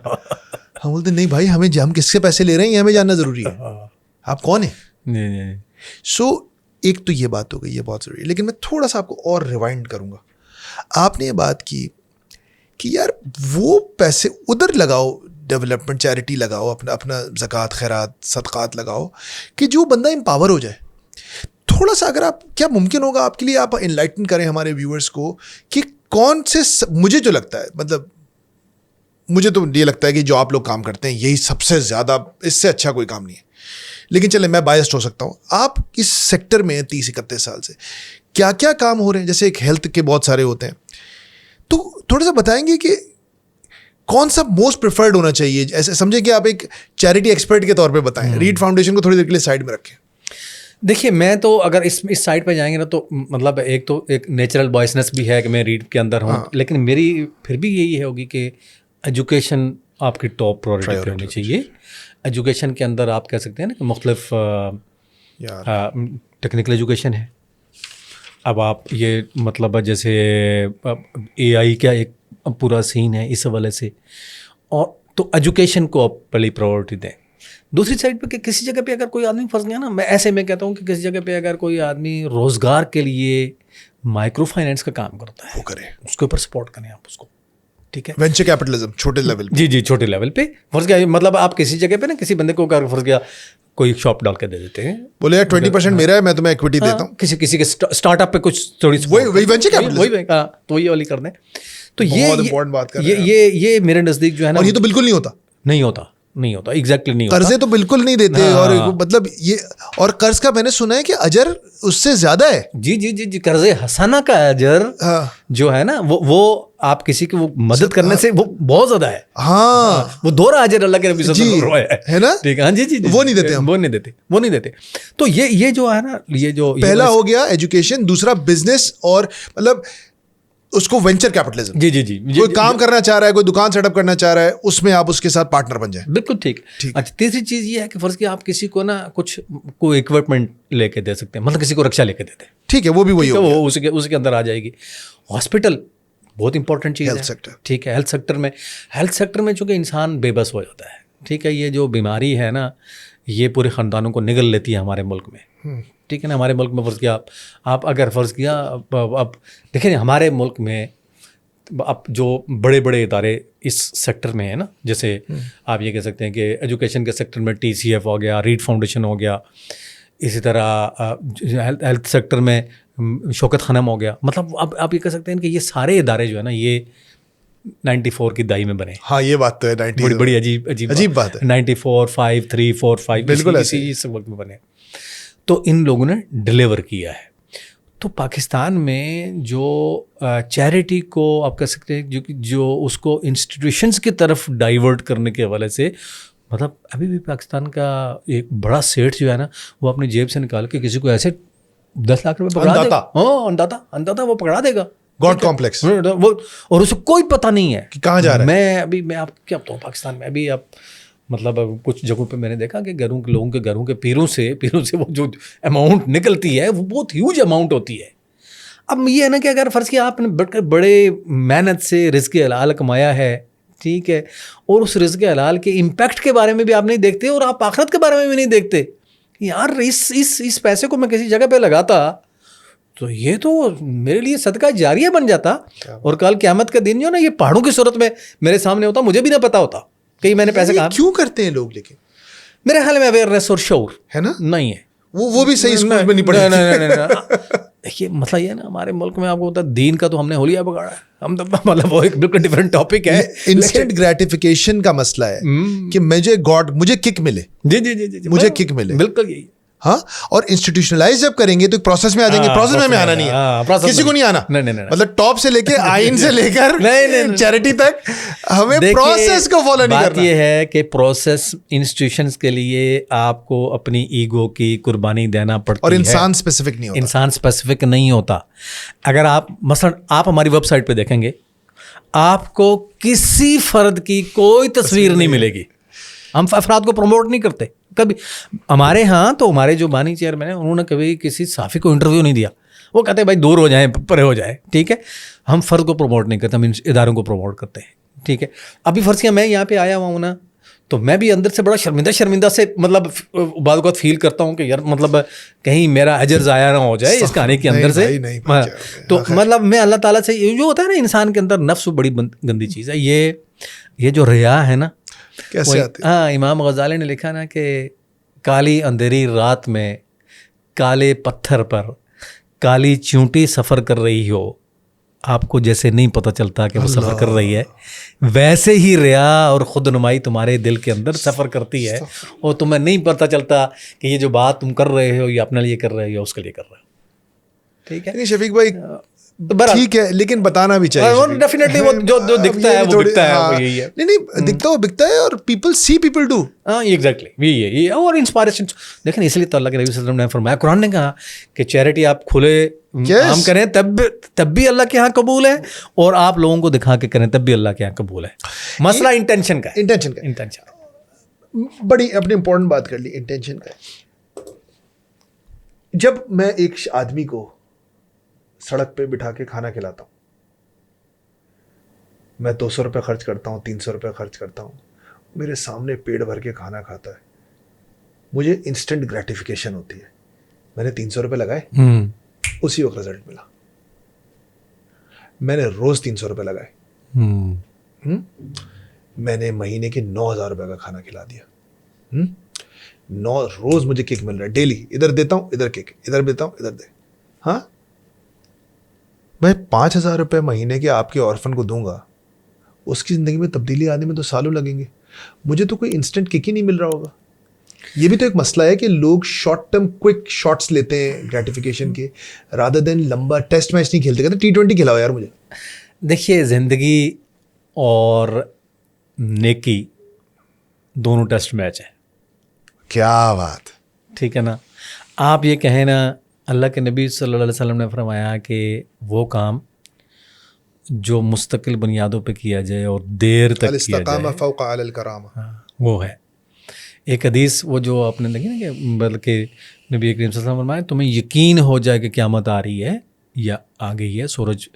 ہم بولتے نہیں بھائی, ہم کس سے پیسے لے رہے ہیں یہ ہمیں جاننا ضروری ہے, آپ کون ہیں. سو ایک تو یہ بات ہو گئی, یہ بہت ضروری ہے. لیکن میں تھوڑا سا آپ کو اور ریوائنڈ کروں گا. آپ نے یہ بات کی کہ یار وہ پیسے ادھر لگاؤ, ڈیولپمنٹ چیریٹی لگاؤ, اپنا زکوٰۃ خیرات صدقات لگاؤ کہ جو بندہ امپاور ہو جائے. تھوڑا سا اگر آپ, کیا ممکن ہوگا آپ کے لیے, آپ انلائٹن کریں ہمارے ویورس کو کہ کون سے, مجھے جو لگتا ہے, مطلب مجھے تو یہ لگتا ہے کہ جو آپ لوگ کام کرتے ہیں یہی سب سے زیادہ, اس سے اچھا کوئی کام نہیں ہے. لیکن چلے میں بائسڈ ہو سکتا ہوں. آپ اس سیکٹر میں 30-31 سال سے کیا کیا کام ہو رہے ہیں, جیسے ایک ہیلتھ کے بہت سارے ہوتے ہیں, تو تھوڑا سا بتائیں گے کہ کون سا موسٹ پریفرڈ ہونا چاہیے. ایسے سمجھیں کہ آپ ایک چیریٹی ایکسپرٹ کے طور پہ بتائیں. ریڈ فاؤنڈیشن کو تھوڑی دیر کے لیے سائڈ میں رکھیں. دیکھیے میں تو اگر اس سائڈ پہ جائیں گے نا تو مطلب ایک تو ایک نیچرل بوائسنس بھی ہے کہ میں ریڈ کے اندر ہوں, لیکن میری پھر بھی یہی ہوگی کہ ایجوکیشن آپ کی ٹاپ پرائورٹی پہ ہونی چاہیے. ایجوکیشن کے اندر آپ کہہ سکتے ہیں نا کہ مختلف ٹیکنیکل ایجوکیشن ہے. اب آپ یہ مطلب جیسے AI کا ایک پورا سین ہے اس حوالے سے, اور تو ایجوکیشن کو آپ پہلی پرائورٹی دیں. دوسری سائڈ پہ کہ کسی جگہ پہ اگر کوئی آدمی پھنس گیا نا, میں کہتا ہوں کہ کسی جگہ پہ اگر کوئی آدمی روزگار کے لیے مائکرو فائنینس کا کام کرتا ہے, وہ کرے, اس کے اوپر سپورٹ کریں آپ اس کو. ٹھیک ہے, وینچر کیپٹلزم چھوٹے لیول پہ. جی چھوٹے لیول پہ فرض گیا, مطلب آپ کسی جگہ پہ نا کسی بندے کو فرض گیا کوئی شاپ ڈال کے دے دیتے ہیں, بولے یار 20% میرا ہے, میں تمہیں ایکویٹی دیتا ہوں. کسی کے اسٹارٹ اپ پہ کچھ تھوڑی وہی وینچر کیپٹلزم, تو وہی والی کر دیں. تو یہ یہ میرے نزدیک جو ہے نا, اور یہ تو بالکل نہیں ہوتا ایگزیکٹلی نہیں ہوتا. قرضے تو بالکل نہیں دیتے, اور مطلب یہ, اور قرض کا میں نے سنا ہے کہ اجر اس سے زیادہ ہے. جی قرض حسنہ کا اجر جو ہے نا وہ آپ کسی کی وہ مدد کرنے سے وہ بہت زیادہ ہے. ہاں, وہ دوہرا اجر اللہ کے نبی صلی اللہ علیہ وسلم ہے نا. ٹھیک ہے, جی وہ نہیں دیتے. تو یہ جو ہے نا, یہ جو پہلا ہو گیا ایجوکیشن, دوسرا بزنس, اور مطلب اس کو وینچر کیپٹلزم. جی کوئی کام کرنا چاہ رہا ہے, کوئی دکان سیٹ اپ کرنا چاہ رہا ہے, اس میں آپ اس کے ساتھ پارٹنر بن جائیں. بالکل ٹھیک. اچھا, تیسری چیز یہ ہے کہ فرض کیا آپ کسی کو نا کچھ کوئی اکوپمنٹ لے کے دے سکتے ہیں, مطلب کسی کو رکشا لے کے دیتے ہیں. ٹھیک ہے, وہ بھی وہی ہوگا, وہ اس کے اندر آ جائے گی. ہاسپٹل بہت امپورٹنٹ چیز ہے. ٹھیک ہے, ہیلتھ سیکٹر میں چونکہ انسان بے بس ہو جاتا ہے. ٹھیک ہے, یہ جو بیماری ہے نا یہ پورے خاندانوں کو نگل لیتی ہے ہمارے ملک میں. ٹھیک ہے نا, ہمارے ملک میں فرض کیا آپ اگر فرض کیا اب دیکھیں ہمارے ملک میں اب جو بڑے بڑے ادارے اس سیکٹر میں ہیں نا, جیسے آپ یہ کہہ سکتے ہیں کہ ایجوکیشن کے سیکٹر میں TCF ہو گیا, ریڈ فاؤنڈیشن ہو گیا, اسی طرح ہیلتھ سیکٹر میں شوکت خانم ہو گیا. مطلب اب آپ یہ کہہ سکتے ہیں کہ یہ سارے ادارے جو ہے نا یہ 94 کی دہائی میں بنے. ہاں یہ بات تو ہے, بڑی عجیب بات ہے. 94 5 3 4 5 بالکل اس وقت میں بنے. تو ان لوگوں نے ڈلیور کیا ہے. تو پاکستان میں جو چیریٹی کو آپ کہہ سکتے ہیں جو اس کو انسٹیٹیوشنس کی طرف ڈائیورٹ کرنے کے حوالے سے, مطلب ابھی بھی پاکستان کا ایک بڑا سیٹ جو ہے نا وہ اپنی جیب سے نکال کے کسی کو ایسے 10 لاکھ روپے پکڑا دے گا. ہاں انداتا وہ پکڑا دے گا, گاڈ کمپلیکس, اور اسے کوئی پتہ نہیں ہے کہ کہاں جا رہا ہے. میں آپ کیا بتاؤں, پاکستان میں ابھی آپ مطلب کچھ جگہوں پہ میں نے دیکھا کہ لوگوں کے گھروں کے پیروں سے وہ جو اماؤنٹ نکلتی ہے وہ بہت ہیوج اماؤنٹ ہوتی ہے. اب یہ ہے نا کہ اگر فرض کیا آپ نے بڑے محنت سے رزق حلال کمایا ہے, ٹھیک ہے, اور اس رزق حلال کے امپیکٹ کے بارے میں بھی آپ نہیں دیکھتے اور آپ آخرت کے بارے میں بھی نہیں دیکھتے, یار اس پیسے کو میں کسی جگہ پہ لگاتا تو یہ تو میرے لیے صدقہ جاریہ بن جاتا, اور کل قیامت کا دن جو نا یہ پہاڑوں کی صورت میں میرے سامنے ہوتا, مجھے بھی نہ پتا ہوتا کہ میں نے پیسے کہاں. کیوں کرتے ہیں لوگ لیکن میرے خیال میں اویئرنیس اور شعور ہے نا, نہیں ہے. وہ بھی صحیح اسکول میں نہیں پڑھے. دیکھیے مسئلہ یہ ہے نا, ہمارے ملک میں آپ کو پتا دین کا تو ہم نے ہولیا بگاڑا ہے, ہم تو مطلب وہ ایک بالکل ڈفرینٹ ٹاپک ہے. انسٹنٹ گریٹیفیکیشن کا مسئلہ ہے کہ مجھے کک ملے, جی مجھے کک ملے, بالکل یہی. ہاں, اور انسٹیٹیوشنلائز جب کریں گے تو پروسیس میں آ جائیں گے. پروسیس میں ہمیں آنا نہیں ہے, کسی کو نہیں آنا, مطلب ٹاپ سے لے کے آئین سے لے کر چیریٹی تک ہمیں پروسیس کو فالو نہیں کرنا. بات یہ ہے کہ پروسیس انسٹیٹیوشنز کے لیے آپ کو اپنی ایگو کی قربانی دینا پڑتی ہے, اور انسان اسپیسیفک نہیں ہوتا. انسان اسپیسیفک نہیں ہوتا. اگر آپ مثلا آپ ہماری ویب سائٹ پہ دیکھیں گے, آپ کو کسی فرد کی کوئی تصویر نہیں ملے گی. ہم افراد کو پروموٹ نہیں کرتے کبھی. ہمارے ہاں تو ہمارے جو بانی چیئرمین ہیں انہوں نے کبھی کسی صحافی کو انٹرویو نہیں دیا. وہ کہتے ہیں بھائی دور ہو جائیں, پرے ہو جائے, ٹھیک ہے. ہم فرد کو پروموٹ نہیں کرتے, ہم اداروں کو پروموٹ کرتے ہیں, ٹھیک ہے. ابھی فرض کیا میں یہاں پہ آیا ہوا ہوں نا, تو میں بھی اندر سے بڑا شرمندہ سے مطلب بعض اوقات فیل کرتا ہوں کہ یار مطلب کہیں میرا اجر ضائع نہ ہو جائے اس کہانی کے اندر سے. تو مطلب میں اللہ تعالیٰ سے جو ہوتا ہے نا انسان کے اندر نفس بڑی گندی چیز ہے. یہ جو ریا ہے نا, کیسے آتی ہے؟ ہاں, امام غزالی نے لکھا نا کہ کالی اندھیری رات میں کالے پتھر پر کالی چونٹی سفر کر رہی ہو, آپ کو جیسے نہیں پتہ چلتا کہ وہ سفر کر رہی ہے, ویسے ہی ریا اور خود نمائی تمہارے دل کے اندر سفر کرتی ہے, اور تمہیں نہیں پتہ چلتا کہ یہ جو بات تم کر رہے ہو یہ اپنے لیے کر رہے ہو یا اس کے لیے کر رہے ہو. ٹھیک ہے شفیق بھائی, ٹھیک ہے, لیکن بتانا بھی چاہیے. ڈیفینیٹلی وہ جو دکھتا ہے وہ دکھتا ہے, وہ یہی ہے. نہیں دکھتا وہ بکتا ہے, اور پیپل سی پیپل ڈو. ہاں ایگزیکٹلی یہی ہے. اور انسپائریشن دیکھیں, اس لیے تو اللہ کے نبی صلی اللہ علیہ وسلم نے فرمایا, قرآن نے کہا کہ چیریٹی آپ کھلے عام کریں تب بھی اللہ کے یہاں قبول ہے, اور آپ لوگوں کو دکھا کے کریں تب بھی اللہ کے یہاں قبول ہے. مسئلہ انٹینشن کا ہے. انٹینشن بڑی اپنی امپورٹنٹ بات کر لی, انٹینشن کا. جب میں ایک آدمی کو سڑک پہ بٹھا کے کھانا کھلاتا ہوں, میں 200 روپے خرچ کرتا ہوں, 300 روپے خرچ کرتا ہوں, میرے سامنے پیٹ بھر کے کھانا کھاتا ہے, مجھے انسٹنٹ گریٹیفیکیشن ہوتی ہے. میں نے 300 روپے لگائے, اسی وقت رزلٹ ملا. میں نے روز 300 روپے لگائے, میں نے مہینے کے 9,000 روپے کا کھانا کھلا دیا. 9 روز مجھے کک مل رہا ہے ڈیلی, ادھر دیتا ہوں ادھر کک, ادھر دیتا ہوں ادھر دے. ہاں, میں 5,000 روپے مہینے کے آپ کے آرفن کو دوں گا, اس کی زندگی میں تبدیلی آنے میں تو سالوں لگیں گے. مجھے تو کوئی انسٹنٹ کک ہی نہیں مل رہا ہوگا. یہ بھی تو ایک مسئلہ ہے کہ لوگ شارٹ ٹرم کوئک شاٹس لیتے ہیں گریٹیفیکیشن کے, رادر دین لمبا ٹیسٹ میچ نہیں کھیلتے. کہتے T20 کھلاؤ یار مجھے. دیکھیے زندگی اور نیکی دونوں ٹیسٹ میچ ہیں. کیا بات, ٹھیک ہے نا. آپ یہ کہیں نا, اللہ کے نبی صلی اللہ علیہ وسلم نے فرمایا کہ وہ کام جو مستقل بنیادوں پہ کیا جائے اور دیر تک کیا جائے, فوق علی الکرامہ, وہ ہے. ایک حدیث وہ جو آپ نے دیکھی نا کہ بلکہ نبی کریم صلی اللہ علیہ وسلم فرمایا تمہیں یقین ہو جائے کہ قیامت آ رہی ہے یا آ گئی ہے سورج,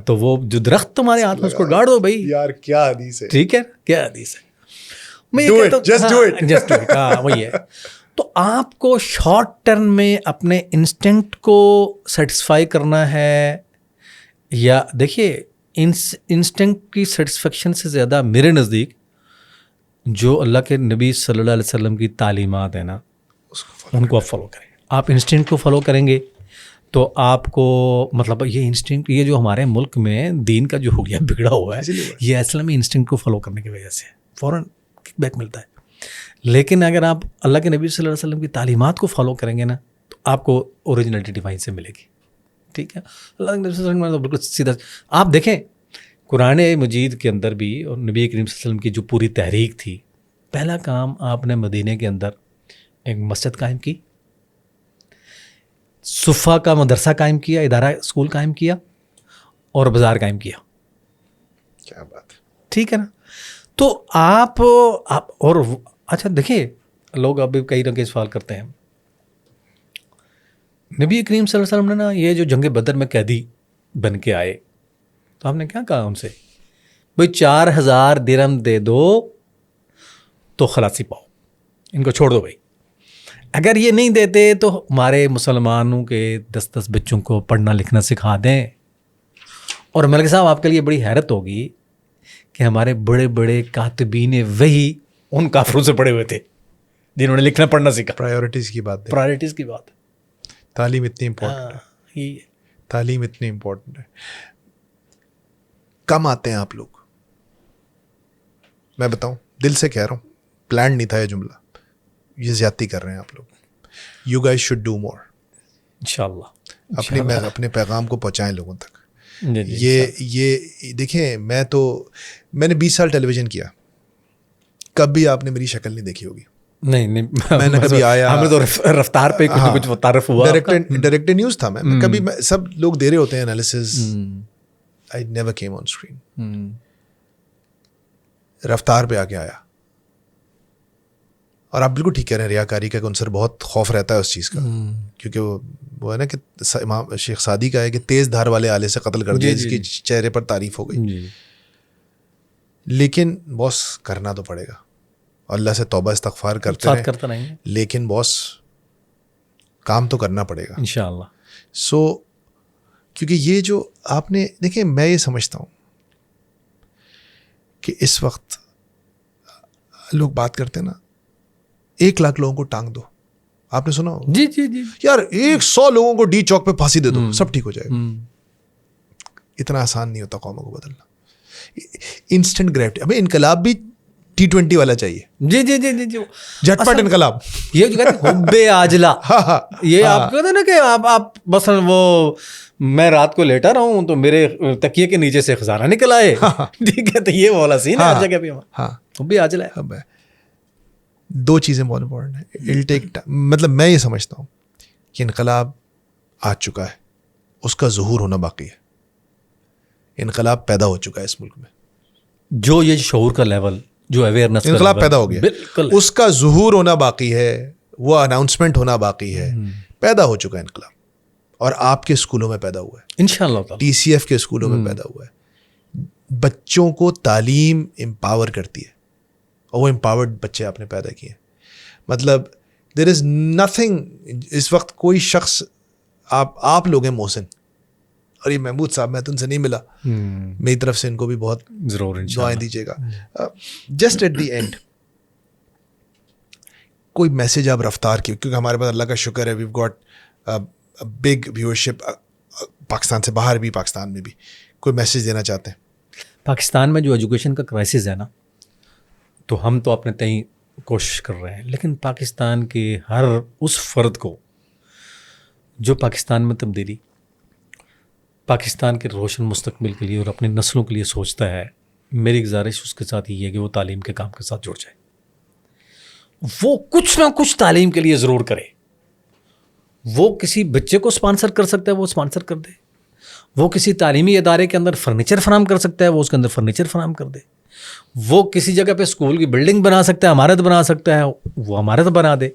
تو وہ جو درخت تمہارے ہاتھ میں اس کو گاڑ دو بھائی. یار کیا حدیث ہے, ٹھیک ہے, کیا حدیث ہے. میں یہ کہتا ہوں جسٹ ڈو اٹ, ہاں وہی ہے. تو آپ کو شارٹ ٹرم میں اپنے انسٹنکٹ کو سیٹسفائی کرنا ہے, یا دیکھیے انسٹنکٹ کی سیٹسفیکشن سے زیادہ میرے نزدیک جو اللہ کے نبی صلی اللہ علیہ وسلم کی تعلیمات ہیں نا, ان کو آپ فالو کریں. آپ انسٹنکٹ کو فالو کریں گے تو آپ کو مطلب یہ انسٹنکٹ, یہ جو ہمارے ملک میں دین کا جو حلیہ بگڑا ہوا ہے یہ اصل میں انسٹنکٹ کو فالو کرنے کی وجہ سے فوراً کک بیک ملتا ہے. لیکن اگر آپ اللہ کے نبی صلی اللہ علیہ وسلم کی تعلیمات کو فالو کریں گے نا تو آپ کو اوریجنلٹی ڈیوائن سے ملے گی. ٹھیک ہے, اللہ کے نبی صلی اللہ علیہ وسلم بالکل سیدھا. آپ دیکھیں قرآن مجید کے اندر بھی, اور نبی کریم صلی اللہ علیہ وسلم کی جو پوری تحریک تھی, پہلا کام آپ نے مدینے کے اندر ایک مسجد قائم کی, صفہ کا مدرسہ قائم کیا, ادارہ اسکول قائم کیا, اور بازار قائم کیا. کیا بات, ٹھیک ہے نا. تو آپ اور اچھا دیکھیے لوگ اب کئی نہ کئی سوال کرتے ہیں, نبی کریم صلی اللہ علیہ وسلم نے نا یہ جو جنگ بدر میں قیدی بن کے آئے تو آپ نے کیا کہا ان سے؟ بھائی 4000 درہم دے دو تو خلاصی پاؤ، ان کو چھوڑ دو بھائی. اگر یہ نہیں دیتے تو ہمارے مسلمانوں کے 10 بچوں کو پڑھنا لکھنا سکھا دیں. اور ملک صاحب آپ کے لیے بڑی حیرت ہوگی کہ ہمارے بڑے بڑے کاتبین وہی ان کافروں سے پڑھے ہوئے تھے جنہوں نے لکھنا پڑھنا سیکھا. پرائیورٹیز کی بات ہے، پرائرٹیز کی بات. تعلیم اتنی امپورٹنٹ ہے، یہ تعلیم اتنی امپورٹنٹ ہے. کم آتے ہیں آپ لوگ، میں بتاؤں دل سے کہہ رہا ہوں، پلان نہیں تھا یہ جملہ، یہ زیادتی کر رہے ہیں آپ لوگ. You guys should do more. انشاءاللہ اپنے پیغام کو پہنچائیں لوگوں تک. جی یہ دیکھیں، میں نے 20 سال ٹیلی ویژن کیا، کبھی آپ نے میری شکل نہیں دیکھی ہوگی. نہیں میں نے کبھی آیا، ہم نے تو رفتار پہ کچھ نہ کچھ تعارف ہوا. ڈائریکٹر نیوز تھا میں کبھی، سب لوگ دے رہے ہوتے ہیں analysis, I never came on screen. رفتار پہ آ کے آیا. اور آپ بالکل ٹھیک کہہ رہے ہیں، ریاکاری کا عنصر بہت خوف رہتا ہے اس چیز کا، کیونکہ وہ ہے نا کہ امام شیخ سعدی کا ہے کہ تیز دھار والے آلے سے قتل کر دیا، جس کی چہرے پر تعریف ہو گئی. لیکن باس کرنا تو پڑے گا، اللہ سے توبہ استغفار کرتے رہیں، لیکن باس کام تو کرنا پڑے گا انشاءاللہ. کیونکہ یہ جو آپ نے دیکھیں، میں یہ سمجھتا ہوں کہ اس وقت لوگ بات کرتے ہیں نا 1 لاکھ لوگوں کو ٹانگ دو، آپ نے سنا ہو؟ جی یار 100 لوگوں کو ڈی چوک پہ پھانسی دے دو، سب ٹھیک ہو جائے گا. اتنا آسان نہیں ہوتا قوموں کو بدلنا. انسٹنٹ گریوٹی، ہمیں انقلاب بھی T20 والا چاہیے. جی جھٹپٹ انقلاب، یہ جو کہتے ہیں حب عاجلہ، یہ آپ کہتے ہیں نا کہ آپ بس وہ میں رات کو لیٹا رہا ہوں تو میرے تکیے کے نیچے سے خزانہ نکل آئے، ٹھیک ہے، تو یہ والا سین ہے ہر جگہ پہ. حب عاجلہ ہے. 2 چیزیں بہت امپورٹنٹ ہیں. مطلب میں یہ سمجھتا ہوں کہ انقلاب آ چکا ہے، اس کا ظہور ہونا باقی ہے. انقلاب پیدا ہو چکا ہے اس ملک میں، جو یہ شعور کا لیول، جو اویئرنیس، انقلاب پیدا ہو گیا، بالکل اس کا ظہور ہونا باقی ہے، وہ اناؤنسمنٹ ہونا باقی ہے. پیدا ہو چکا ہے انقلاب، اور آپ کے اسکولوں میں پیدا ہوا ہے، انشاءاللہ TCF کے اسکولوں میں پیدا ہوا ہے. بچوں کو تعلیم امپاور کرتی ہے، اور وہ امپاورڈ بچے آپ نے پیدا کیے. مطلب دیر از نتھنگ، اس وقت کوئی شخص، آپ لوگ ہیں محسن، اور یہ محمود صاحب، میں تو ان سے نہیں ملا، میری طرف سے ان کو بھی بہت ضرور دعائیں دیجیے گا. جسٹ ایٹ دی اینڈ کوئی میسج آپ رفتار کی، کیونکہ ہمارے پاس اللہ کا شکر ہے، we've got big viewership Pakistan سے باہر بھی، پاکستان میں بھی، کوئی میسج دینا چاہتے ہیں؟ پاکستان میں جو ایجوکیشن کا کرائسس ہے نا، تو ہم تو اپنے تئیں کوشش کر رہے ہیں، لیکن پاکستان کے ہر اس فرد کو جو پاکستان میں تبدیلی، پاکستان کے روشن مستقبل کے لیے اور اپنی نسلوں کے لیے سوچتا ہے، میری گزارش اس کے ساتھ یہ ہے کہ وہ تعلیم کے کام کے ساتھ جڑ جائے. وہ کچھ نہ کچھ تعلیم کے لیے ضرور کرے. وہ کسی بچے کو اسپانسر کر سکتا ہے، وہ اسپانسر کر دے. وہ کسی تعلیمی ادارے کے اندر فرنیچر فراہم کر سکتا ہے، وہ اس کے اندر فرنیچر فراہم کر دے. وہ کسی جگہ پہ اسکول کی بلڈنگ بنا سکتا ہے، عمارت بنا سکتا ہے، وہ عمارت بنا دے.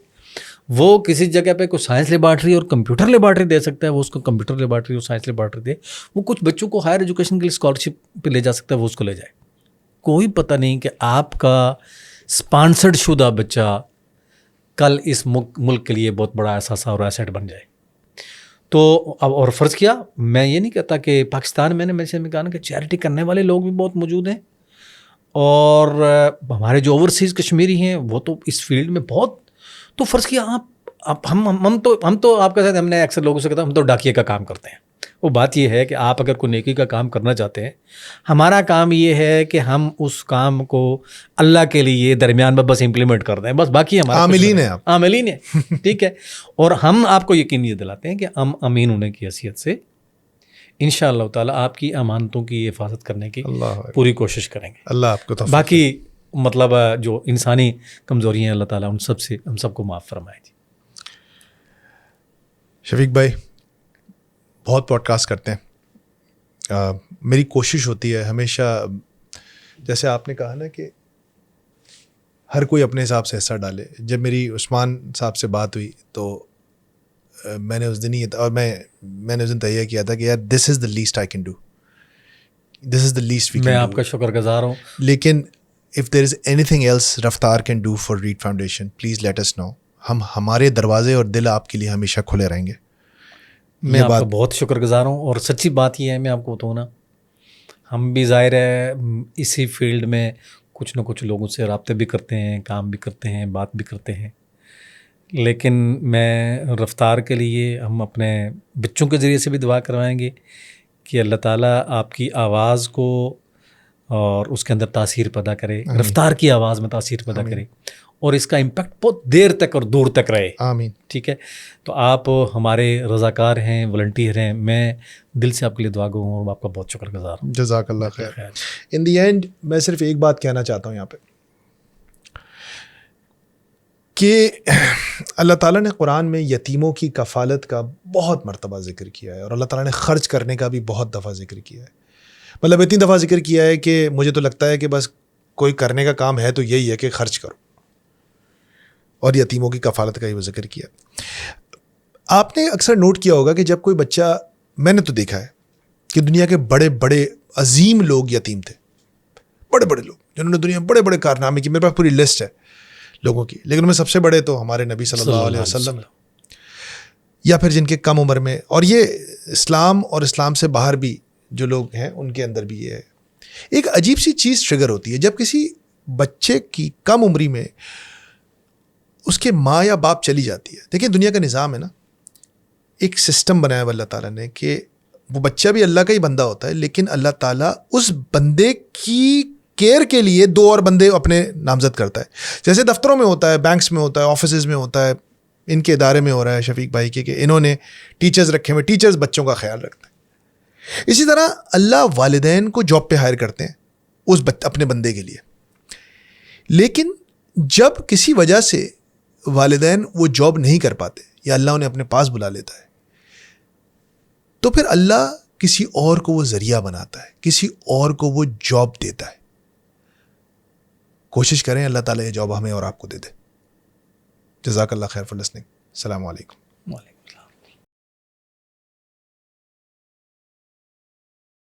وہ کسی جگہ پہ کوئی سائنس لیبارٹری اور کمپیوٹر لیبارٹری دے سکتا ہے، وہ اس کو کمپیوٹر لیبارٹری اور سائنس لیبارٹری دے. وہ کچھ بچوں کو ہائر ایجوکیشن کے لیے اسکالرشپ پہ لے جا سکتا ہے، وہ اس کو لے جائے. کوئی پتہ نہیں کہ آپ کا اسپانسرڈ شدہ بچہ کل اس ملک کے لیے بہت بڑا اثاثہ اور ایسیٹ بن جائے. تو اب اور فرض کیا، میں یہ نہیں کہتا کہ پاکستان میں نے کہا نا کہ چیریٹی کرنے والے لوگ بھی بہت موجود ہیں، اور ہمارے جو اوورسیز کشمیری ہیں وہ تو اس فیلڈ میں بہت. تو فرض کیا آپ ہم تو آپ کے ساتھ، ہم نے اکثر لوگوں سے کہا ہم تو ڈاکیے کا کام کرتے ہیں. وہ بات یہ ہے کہ آپ اگر کوئی نیکی کا کام کرنا چاہتے ہیں، ہمارا کام یہ ہے کہ ہم اس کام کو اللہ کے لیے درمیان میں بس امپلیمنٹ کر دیں، بس باقی ہمارا عاملین ہیں. ٹھیک ہے. اور ہم آپ کو یقین یہ دلاتے ہیں کہ ہم امین ہونے کی حیثیت سے انشاءاللہ تعالیٰ آپ کی امانتوں کی حفاظت کرنے کی پوری کوشش کریں گے. اللہ آپ کو توفیق. باقی مطلب جو انسانی کمزوریاں ہیں، اللہ تعالیٰ ان سب سے ہم سب کو معاف فرمائے. جی شفیق بھائی بہت پوڈ کاسٹ کرتے ہیں، میری کوشش ہوتی ہے ہمیشہ، جیسے آپ نے کہا نا کہ ہر کوئی اپنے حساب سے حصہ ڈالے. جب میری عثمان صاحب سے بات ہوئی تو میں نے اس دن ہی اور میں نے اس دن تہیہ کیا تھا کہ یار this is the least I can do, this is the least we can do. میں آپ کا شکر گزار ہوں. لیکن if there is anything else رفتار can do for Reed Foundation, please let us know. ہمارے دروازے اور دل آپ کے لیے ہمیشہ کھلے رہیں گے. میں آپ کا بہت شکر گزار ہوں. اور سچی بات یہ ہے, میں آپ کو بتاؤں نا, ہم بھی ظاہر ہے اسی فیلڈ میں کچھ نہ کچھ لوگوں سے رابطے بھی کرتے ہیں, کام بھی کرتے ہیں, بات بھی کرتے ہیں, لیکن میں رفتار کے لیے ہم اپنے بچوں کے ذریعے سے بھی دعا کروائیں گے کہ اللہ تعالیٰ آپ کی آواز کو اور اس کے اندر تاثیر پیدا کرے, رفتار کی آواز میں تاثیر پیدا کرے, اور اس کا امپیکٹ بہت دیر تک اور دور تک رہے. آمین. ٹھیک ہے, تو آپ ہمارے رضاکار ہیں, والنٹیئر ہیں, میں دل سے آپ کے لیے دعا گو ہوں اور آپ کا بہت شکر گزار ہوں. جزاک اللہ خیر. ان دی اینڈ میں صرف ایک بات کہنا چاہتا ہوں یہاں پہ کہ اللہ تعالیٰ نے قرآن میں یتیموں کی کفالت کا بہت مرتبہ ذکر کیا ہے, اور اللہ تعالیٰ نے خرچ کرنے کا بھی بہت دفعہ ذکر کیا ہے. مطلب اتنی دفعہ ذکر کیا ہے کہ مجھے تو لگتا ہے کہ بس کوئی کرنے کا کام ہے تو یہی ہے کہ خرچ کرو, اور یتیموں کی کفالت کا ہی وہ ذکر کیا. آپ نے اکثر نوٹ کیا ہوگا کہ جب کوئی بچہ, میں نے تو دیکھا ہے کہ دنیا کے بڑے بڑے عظیم لوگ یتیم تھے, بڑے بڑے لوگ جنہوں نے دنیا میں بڑے بڑے کارنامے کیے, میرے پاس پوری لسٹ ہے لوگوں کی, لیکن ان میں سب سے بڑے تو ہمارے نبی صلی اللہ علیہ وسلم ہیں, یا پھر جن کے کم عمر میں, اور یہ اسلام اور اسلام سے باہر بھی جو لوگ ہیں ان کے اندر بھی یہ ہے. ایک عجیب سی چیز ٹریگر ہوتی ہے جب کسی بچے کی کم عمری میں اس کے ماں یا باپ چلی جاتی ہے. دیکھیں دنیا کا نظام ہے نا, ایک سسٹم بنایا ہوا اللہ تعالیٰ نے کہ وہ بچہ بھی اللہ کا ہی بندہ ہوتا ہے, لیکن اللہ تعالیٰ اس بندے کی کیئر کے لیے 2 اور بندے اپنے نامزد کرتا ہے. جیسے دفتروں میں ہوتا ہے, بینکس میں ہوتا ہے, آفیسز میں ہوتا ہے, ان کے ادارے میں ہو رہا ہے شفیق بھائی کے کہ انہوں نے ٹیچرز رکھے ہوئے, ٹیچرز بچوں کا خیال رکھتے ہیں. اسی طرح اللہ والدین کو جاب پہ ہائر کرتے ہیں اس اپنے بندے کے لیے, لیکن جب کسی وجہ سے والدین وہ جاب نہیں کر پاتے یا اللہ انہیں اپنے پاس بلا لیتا ہے, تو پھر اللہ کسی اور کو وہ ذریعہ بناتا ہے, کسی اور کو وہ جاب دیتا ہے. کوشش کریں اللہ تعالیٰ یہ جاب ہمیں اور آپ کو دے دے. جزاک اللہ خیر فار لسننگ. السلام علیکم.